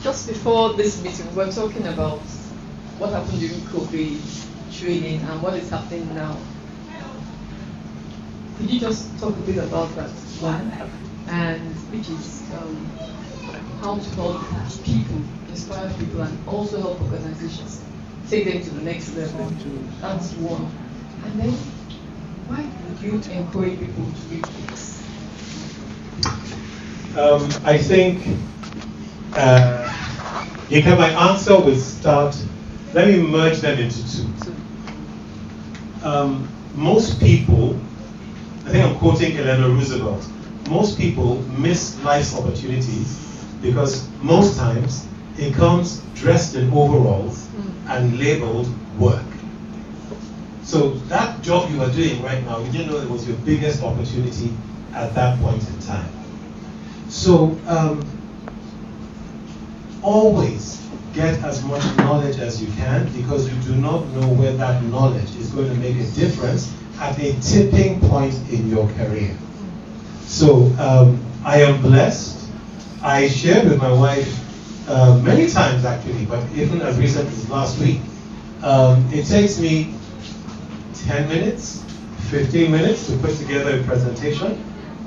Just before this meeting, we were talking about what happened during COVID training and what is happening now. Could you just talk a bit about that one? And which is how to help people, inspire people, and also help organizations take them to the next level. That's one. And then, why would you encourage people to read books? I think my answer will start. Let me merge them into two. Most people, I think I'm quoting Eleanor Roosevelt, most people miss life's opportunities because most times it comes dressed in overalls and labeled work. So that job you are doing right now, you didn't know it was your biggest opportunity at that point in time. So always get as much knowledge as you can, because you do not know where that knowledge is going to make a difference at a tipping point in your career. So I am blessed. I shared with my wife many times actually, but even as recent as last week. It takes me 10 minutes, 15 minutes to put together a presentation.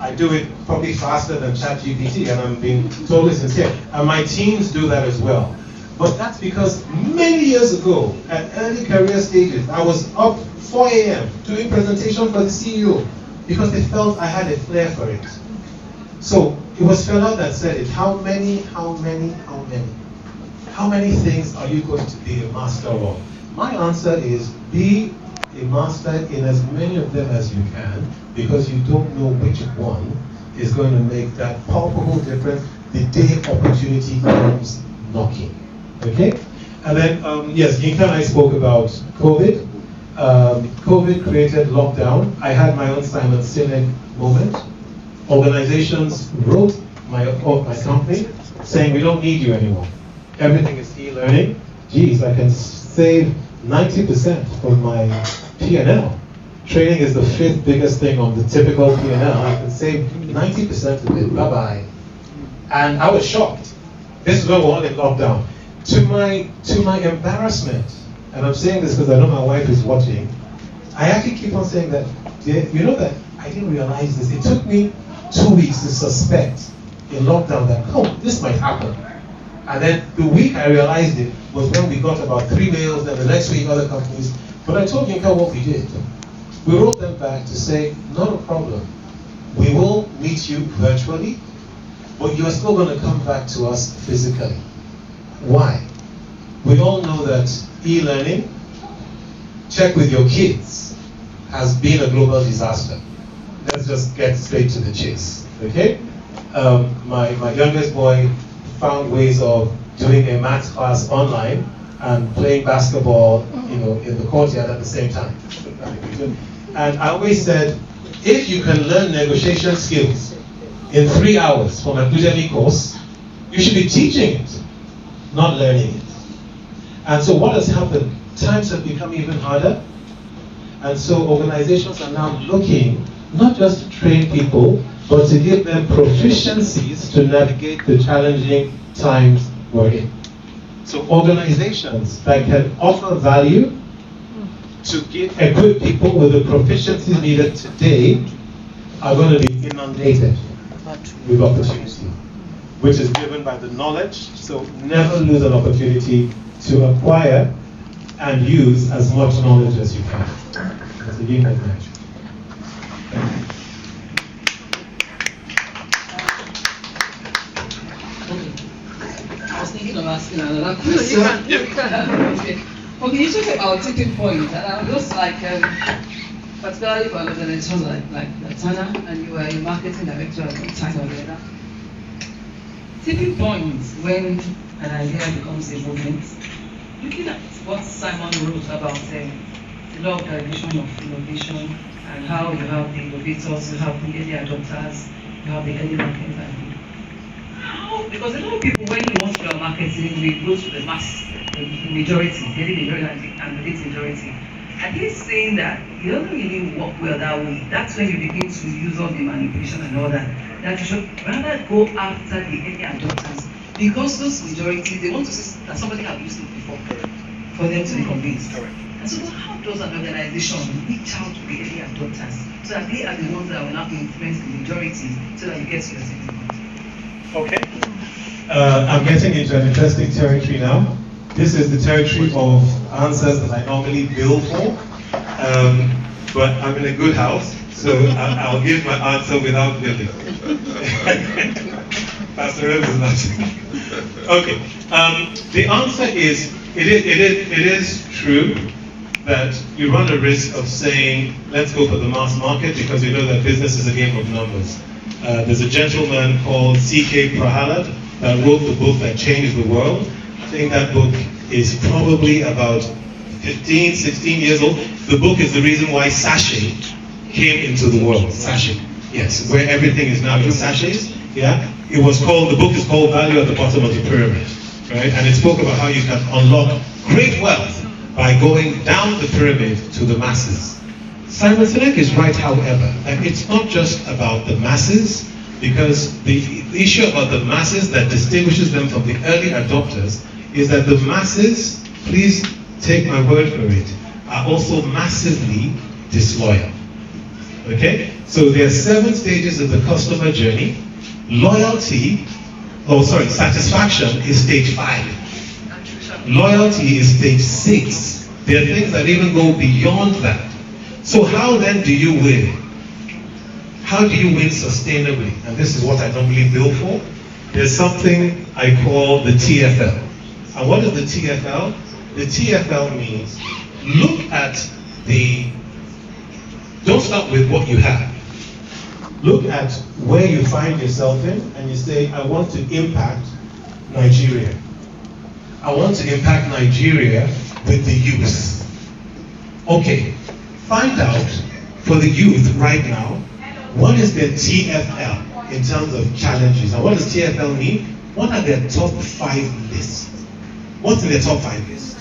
I do it probably faster than ChatGPT, and I'm being totally sincere. And my teams do that as well. But that's because many years ago, at early career stages, I was up 4 a.m. doing presentation for the CEO because they felt I had a flair for it. So it was Fela that said it. How many things are you going to be a master of? My answer is be a master in as many of them as you can, because you don't know which one is going to make that palpable difference the day opportunity comes knocking. Okay? And then, yes, Yinka and I spoke about COVID. COVID created lockdown. I had my own Simon Sinek moment. Organizations wrote my company saying we don't need you anymore. Everything is e-learning. Geez, I can save 90% of my P&L. Training is the 5th biggest thing on the typical P&L. I can save 90% of it. Bye-bye. And I was shocked. This is when we're all in lockdown. To my embarrassment, and I'm saying this because I know my wife is watching, I actually keep on saying that, you know that I didn't realize this. It took me 2 weeks to suspect in lockdown that, oh, this might happen. And then the week I realized it was when we got about 3 mails, and the next week other companies. But I told Yinka what we did. We wrote them back to say, not a problem. We will meet you virtually, but you are still going to come back to us physically. Why? We all know that e-learning, check with your kids, has been a global disaster. Let's just get straight to the chase, okay? My youngest boy found ways of doing a maths class online and playing basketball, in the courtyard at the same time. And I always said, if you can learn negotiation skills in 3 hours from a Udemy course, you should be teaching it, not learning it. And so what has happened? Times have become even harder. And so organizations are now looking not just to train people, but to give them proficiencies to navigate the challenging times we're in. So organizations that can offer value to equip people with the proficiencies needed today are going to be inundated with opportunity, which is given by the knowledge. So never lose an opportunity to acquire and use as much knowledge as you can. That's a game match. I was thinking of asking another question. Okay, you talk about tipping point, and I'm just like, particularly for organizations like Laterna, and you are a marketing director at the time of that. Tipping points when an idea becomes a movement. Looking at what Simon wrote about the law of derivation of innovation, and how you have the innovators, you have the early adopters, you have the early marketers. Because a lot of people, when you want to do marketing, we go to the mass, the majority, the majority and the late majority. And he's saying that it doesn't really work well that way. That's when you begin to use all the manipulation and all that. That you should rather go after the early adopters, because those majority, they want to see that somebody has used it before. for them to be convinced. And so how does an organization reach out to the early adopters so that they are the ones that will now influence the majority so that you get to your second point? Okay. I'm getting into an interesting territory now. This is the territory of answers that I normally bill for, but I'm in a good house, so I'll give my answer without billing. Pastor Reb is not. Okay. The answer is, it is true that you run a risk of saying, let's go for the mass market, because you know that business is a game of numbers. There's a gentleman called C.K. Prahalad that wrote the book that changed the world. I think that book is probably about 15, 16 years old. The book is the reason why sachet came into the world. Sachet, yes, where everything is now in sachets. Yeah, it was called. The book is called Value at the Bottom of the Pyramid, right? And it spoke about how you can unlock great wealth by going down the pyramid to the masses. Simon Sinek is right, however, that it's not just about the masses, because the issue about the masses that distinguishes them from the early adopters is that the masses, please take my word for it, are also massively disloyal. Okay? So there are 7 stages of the customer journey. Satisfaction is stage 5. Loyalty is stage 6. There are things that even go beyond that. So how then do you win? How do you win sustainably? And this is what I normally bill for. There's something I call the TFL. And what is the TFL? The TFL means don't start with what you have. Look at where you find yourself in and you say, I want to impact Nigeria. I want to impact Nigeria with the youth. Okay, find out for the youth right now, what is their TFL in terms of challenges? And what does TFL mean? What are their top 5 lists? What's in their top 5 list?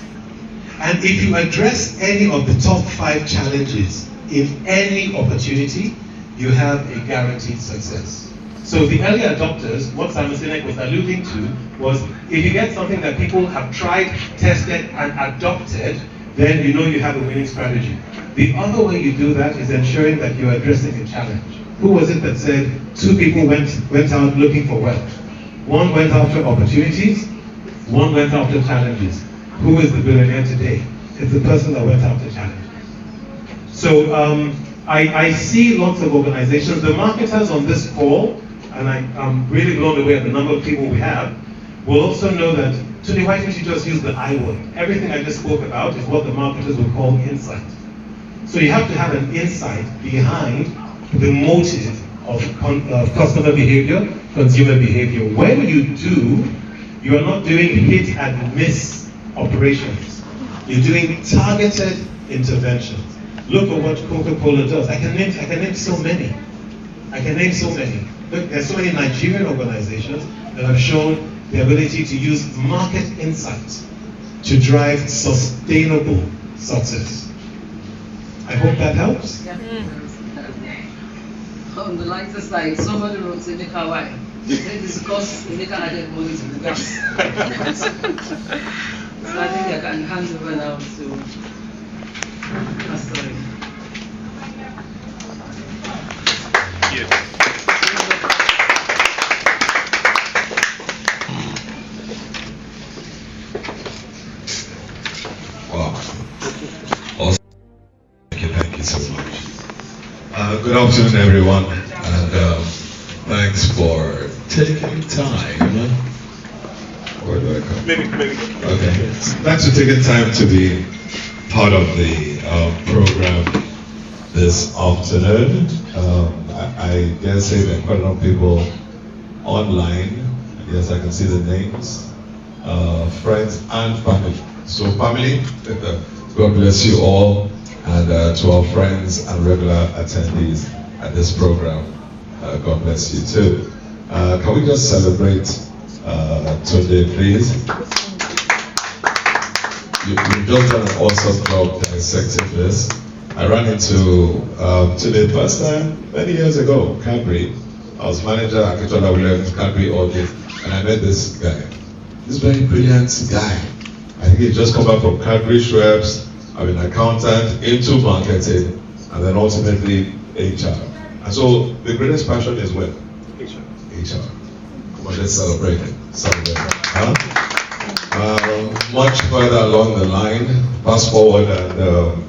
And if you address any of the top 5 challenges in any opportunity, you have a guaranteed success. So the early adopters, what Simon Sinek was alluding to was, if you get something that people have tried, tested, and adopted, then you know you have a winning strategy. The other way you do that is ensuring that you're addressing a challenge. Who was it that said 2 people went out looking for wealth? One went after opportunities, one went after challenges. Who is the billionaire today? It's the person that went after challenges. So I see lots of organizations, the marketers on this call, and I'm really blown away at the number of people we have, will also know that, Tunde, why didn't you just use the I word? Everything I just spoke about is what the marketers would call insight. So you have to have an insight behind the motive of customer behavior, consumer behavior. When you do, you are not doing hit and miss operations. You're doing targeted interventions. Look at what Coca-Cola does. I can name so many. Look, there's so many Nigerian organizations that have shown the ability to use market insights to drive sustainable success. I hope that helps. Yeah. On the lighter side, somebody wrote to Nika why. It is because Nika added money to the gas. So I think I can hand over now to Pastor. Wow. Awesome. Thank you so much. Good afternoon, everyone, and thanks for taking time. Where do I come? Maybe. Okay. Thanks for taking time to be part of the program this afternoon. I dare say there are quite a lot of people online. Yes, I can see the names, friends and family. So family, God bless you all, and to our friends and regular attendees at this program, God bless you too. Can we just celebrate Tunde, please? You've just done an awesome job dissecting this. I ran into Tunde first time many years ago, Cadbury. I was manager at Williams Cadbury Audit, and I met this guy. This very brilliant guy. I think he just come back from Cadbury Schweppes, I'm an accountant, into marketing, and then ultimately HR. And so the greatest passion is what? HR. Come on, let's celebrate it. Celebrate it. Huh? Much further along the line, fast forward, and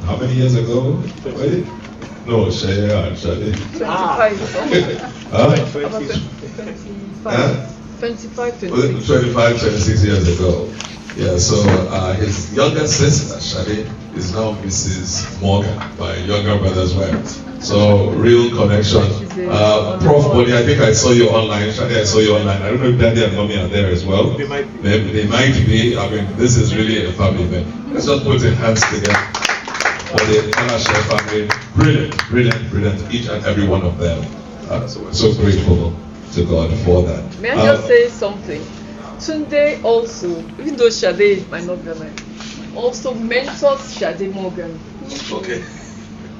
how many years ago? Wait. No, Shaya and Shadi. 25, 26 years ago. Yeah, so his younger sister, Shadi, is now Mrs. Morgan, my younger brother's wife. So, real connection. Prof. Bonnie, I think I saw you online. Shadi, I saw you online. I don't know if Daddy and Mommy are there as well. They might be. I mean, this is really a family event. Let's just put your hands together for the Falase family. Brilliant, each and every one of them. So we're so grateful to God for that. May I just say something? Tunde also, even though Shade is my not gonna, also mentors Shade Morgan. Okay.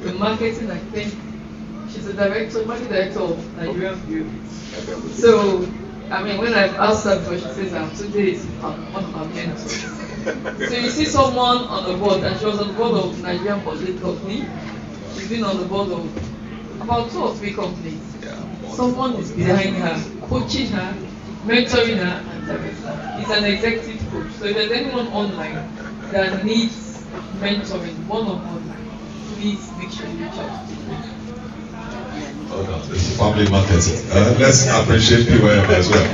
In marketing, I think she's a marketing director of Nigerian View. So, I mean, when I've asked her, she says, Tunde is one of our mentors. So you see someone on the board, and she was on the board of Nigerian Public Company. She's been on the board of about 2 or 3 companies. Someone is behind her, coaching her, mentoring her, and directing her. He's an executive coach. So if there's anyone online that needs mentoring, one-on-one, please make sure you reach out to me. Oh no, this is family marketing. Let's appreciate PYM as well.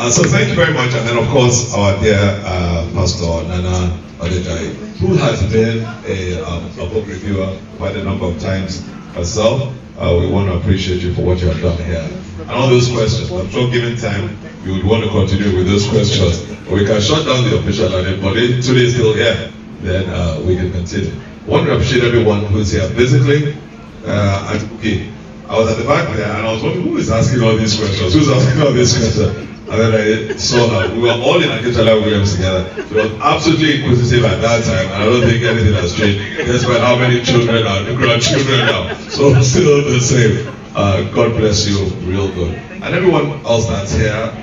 So thank you very much, and then of course our dear Pastor Nana Odejai, who has been a book reviewer quite a number of times herself. We want to appreciate you for what you have done here. And all those questions, I'm sure given time, you would want to continue with those questions. Or we can shut down the official line, but if today is still here, then we can continue. I want to appreciate everyone who's here physically. Okay, I was at the back there and I was wondering who is asking all these questions? Who's asking all these questions? And then I saw her. We were all in Akitala Williams together. She was absolutely inquisitive at that time, and I don't think anything has changed. Despite how many children are grandchildren now. So still the same. God bless you, real good. And everyone else that's here,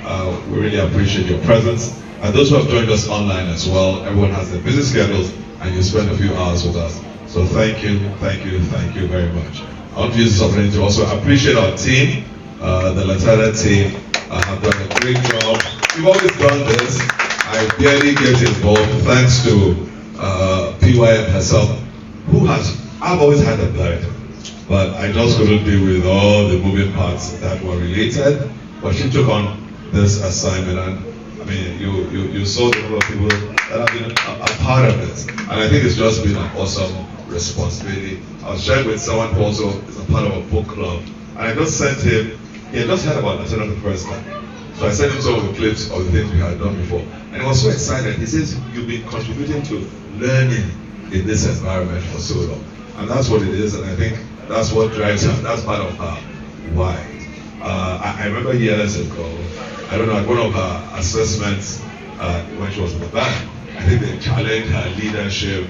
we really appreciate your presence. And those who have joined us online as well, everyone has their busy schedules, and you spend a few hours with us. So thank you very much. I want to use this opportunity to also appreciate our team, the Laterna team. Have done a great job. We've always done this. I barely get involved thanks to PYM herself, I've always had a blood, but I just couldn't deal with all the moving parts that were related. But she took on this assignment, and I mean, you saw the number of people that have been a part of it, and I think it's just been an awesome responsibility. I was sharing with someone who also is a part of a book club, and I just sent him. He had just heard about Laterna the first time. So I sent him some of the clips of the things we had done before. And he was so excited. He says, you've been contributing to learning in this environment for so long. And that's what it is, and I think that's what drives her. That's part of her why. I remember years ago, I don't know, at one of her assessments when she was in the bank, I think they challenged her leadership,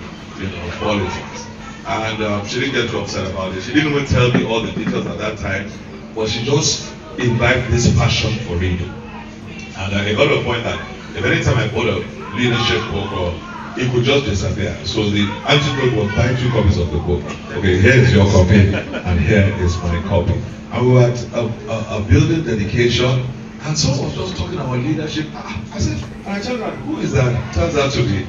qualities. And she didn't get too upset about it. She didn't even tell me all the details at that time. But she just imbibed this passion for reading. And I got to a point that if any time I bought a leadership book, it could just disappear. So the antidote was buy 2 copies of the book. Okay, here is your copy, and here is my copy. And we were at a building dedication, and someone was just talking about leadership. I said, and I told her, who is that? Turns out to be,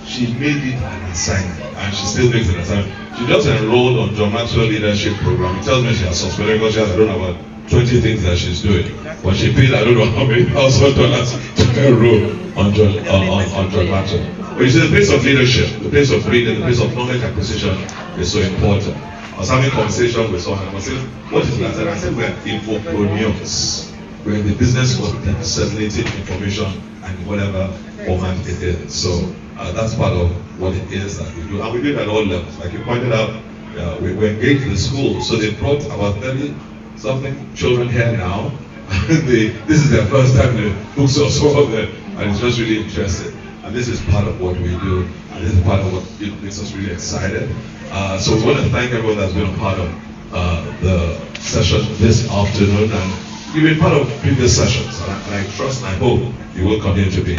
she made it an assignment, and she still makes it an assignment. She just enrolled on John Maxwell Leadership Program. It tells me she has suspended because she has, I don't know, about 20 things that she's doing. But she paid, I don't know how many $1,000 to enroll on John Maxwell. But you see, the place of leadership, the place of reading, the place of knowledge acquisition is so important. I was having a conversation with someone, and I was saying, what is that? I said, we're infopreneurs. We're in the business of disseminating information and whatever format it is. So that's part of what it is that we do. And we do it at all levels. Like you pointed out, we engage the school. So they brought about 30-something children here now. This is their first time the books are some of them, and it's just really interesting. And this is part of what we do. And this is part of what makes us really excited. So we want to thank everyone that's been a part of the session this afternoon. And you've been part of previous sessions. And I trust and I hope you will continue to be.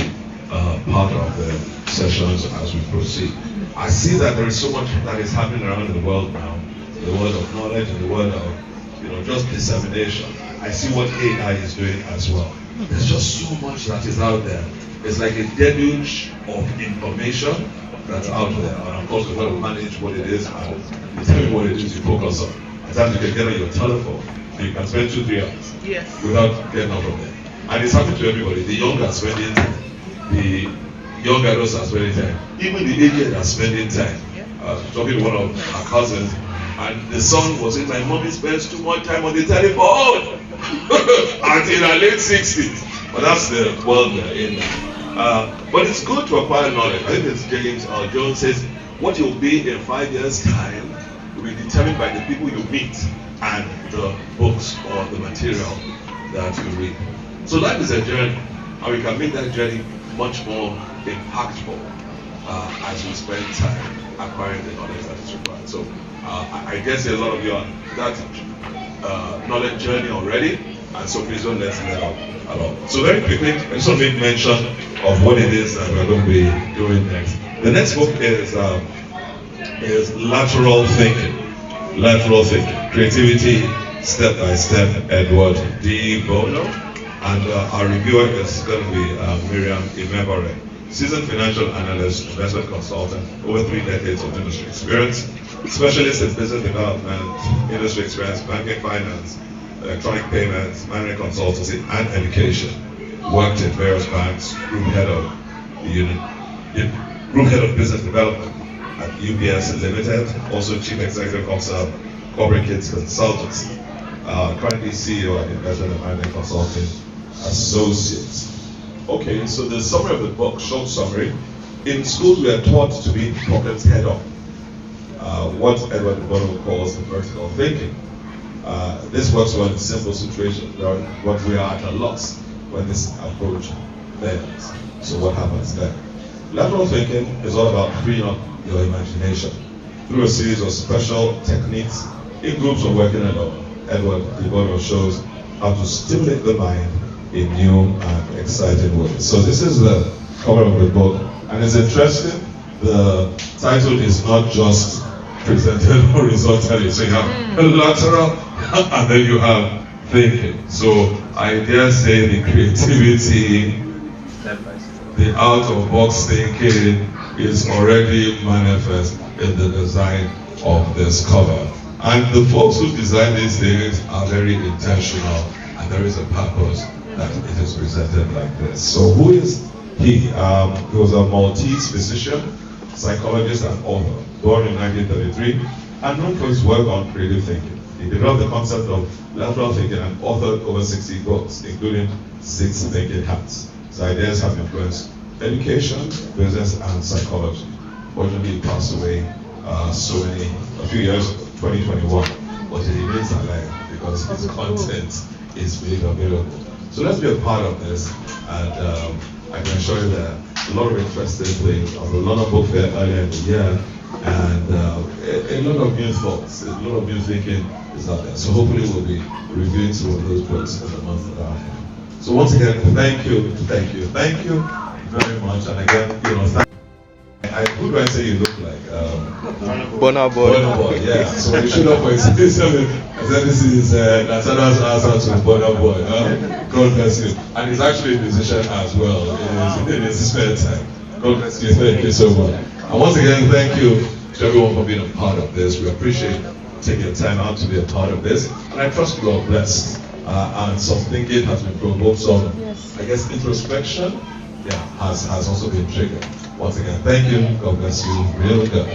part of the sessions as we proceed. I see that there is so much that is happening around the world now, the world of knowledge and the world of just dissemination. I see what AI is doing as well. There's just so much that is out there. It's like a deluge of information that's out there. And of course, we've got to manage what it is and determine what it is you focus on. At times you can get on your telephone and you can spend 2-3 hours without getting off of it. And it's happening to everybody. The young are spending time. The young adults are spending time. Even the aged are spending time. Talking to one of our cousins, and the son was saying, my mommy spends too much time on the telephone until her late 60s. But that's the world we're in. But it's good to acquire knowledge. I think it's James Jones says, what you'll be in 5 years' time will be determined by the people you meet and the books or the material that you read. So life is a journey, and we can make that journey much more impactful as we spend time acquiring the knowledge that is required. So I guess a lot of you are that knowledge journey already, and so please don't let it out at all. So very quickly, I just want to make mention of what it is that we're going to be doing next. The next book is Lateral Thinking. Lateral Thinking, Creativity Step by Step, Edward D. Bono. And our reviewer is going to be Miriam Imebare, seasoned financial analyst, investment consultant, over 3 decades of industry experience, specialist in business development, industry experience, banking, finance, electronic payments, management consultancy, and education. Worked in various banks, group head of business development at UBS Limited, also chief executive officer, corporate kids consultancy. Currently CEO at Investment and Management Consulting Associates. Okay, so the summary of the book, short summary. In schools, we are taught to be problems head on. What Edward Bono calls the vertical thinking. This works well in simple situations what we are at a loss when this approach fails. So what happens then? Lateral thinking is all about freeing up your imagination through a series of special techniques in groups or working alone. Edward Bono shows how to stimulate the mind in new and exciting ways. So this is the cover of the book, and it's interesting. The title is not just presented horizontally. So you have lateral, and then you have thinking. So I dare say the creativity, the out-of-box thinking is already manifest in the design of this cover. And the folks who design these things are very intentional, and there is a purpose that it is presented like this. So who is he? He was a Maltese physician, psychologist, and author, born in 1933, and known for his work on creative thinking. He developed the concept of lateral thinking and authored over 60 books, including 6 thinking hats. His ideas have influenced education, business, and psychology. Fortunately, he passed away a few years ago, 2021, but he remains alive because his content is made available. So let's be a part of this, and I can assure you that a lot of interesting things. I was a London Book Fair earlier in the year, and a lot of new thoughts, a lot of new thinking is out there. So hopefully we'll be reviewing some of those books in the months that are ahead. So once again, thank you very much, and again, who do I say you look like? Bono Boy. Bono Boy, yeah. So when you showed up for his interview, I said this is Laterna's answer to Bono Boy. God bless you. And he's actually a musician as well in his spare time. God bless you. Thank you so much. And once again, thank you to everyone for being a part of this. We appreciate taking your time out to be a part of this. And I trust you are blessed. And some thinking has been provoked, some, I guess, introspection has also been triggered. Once again, thank you. God bless you. Real good.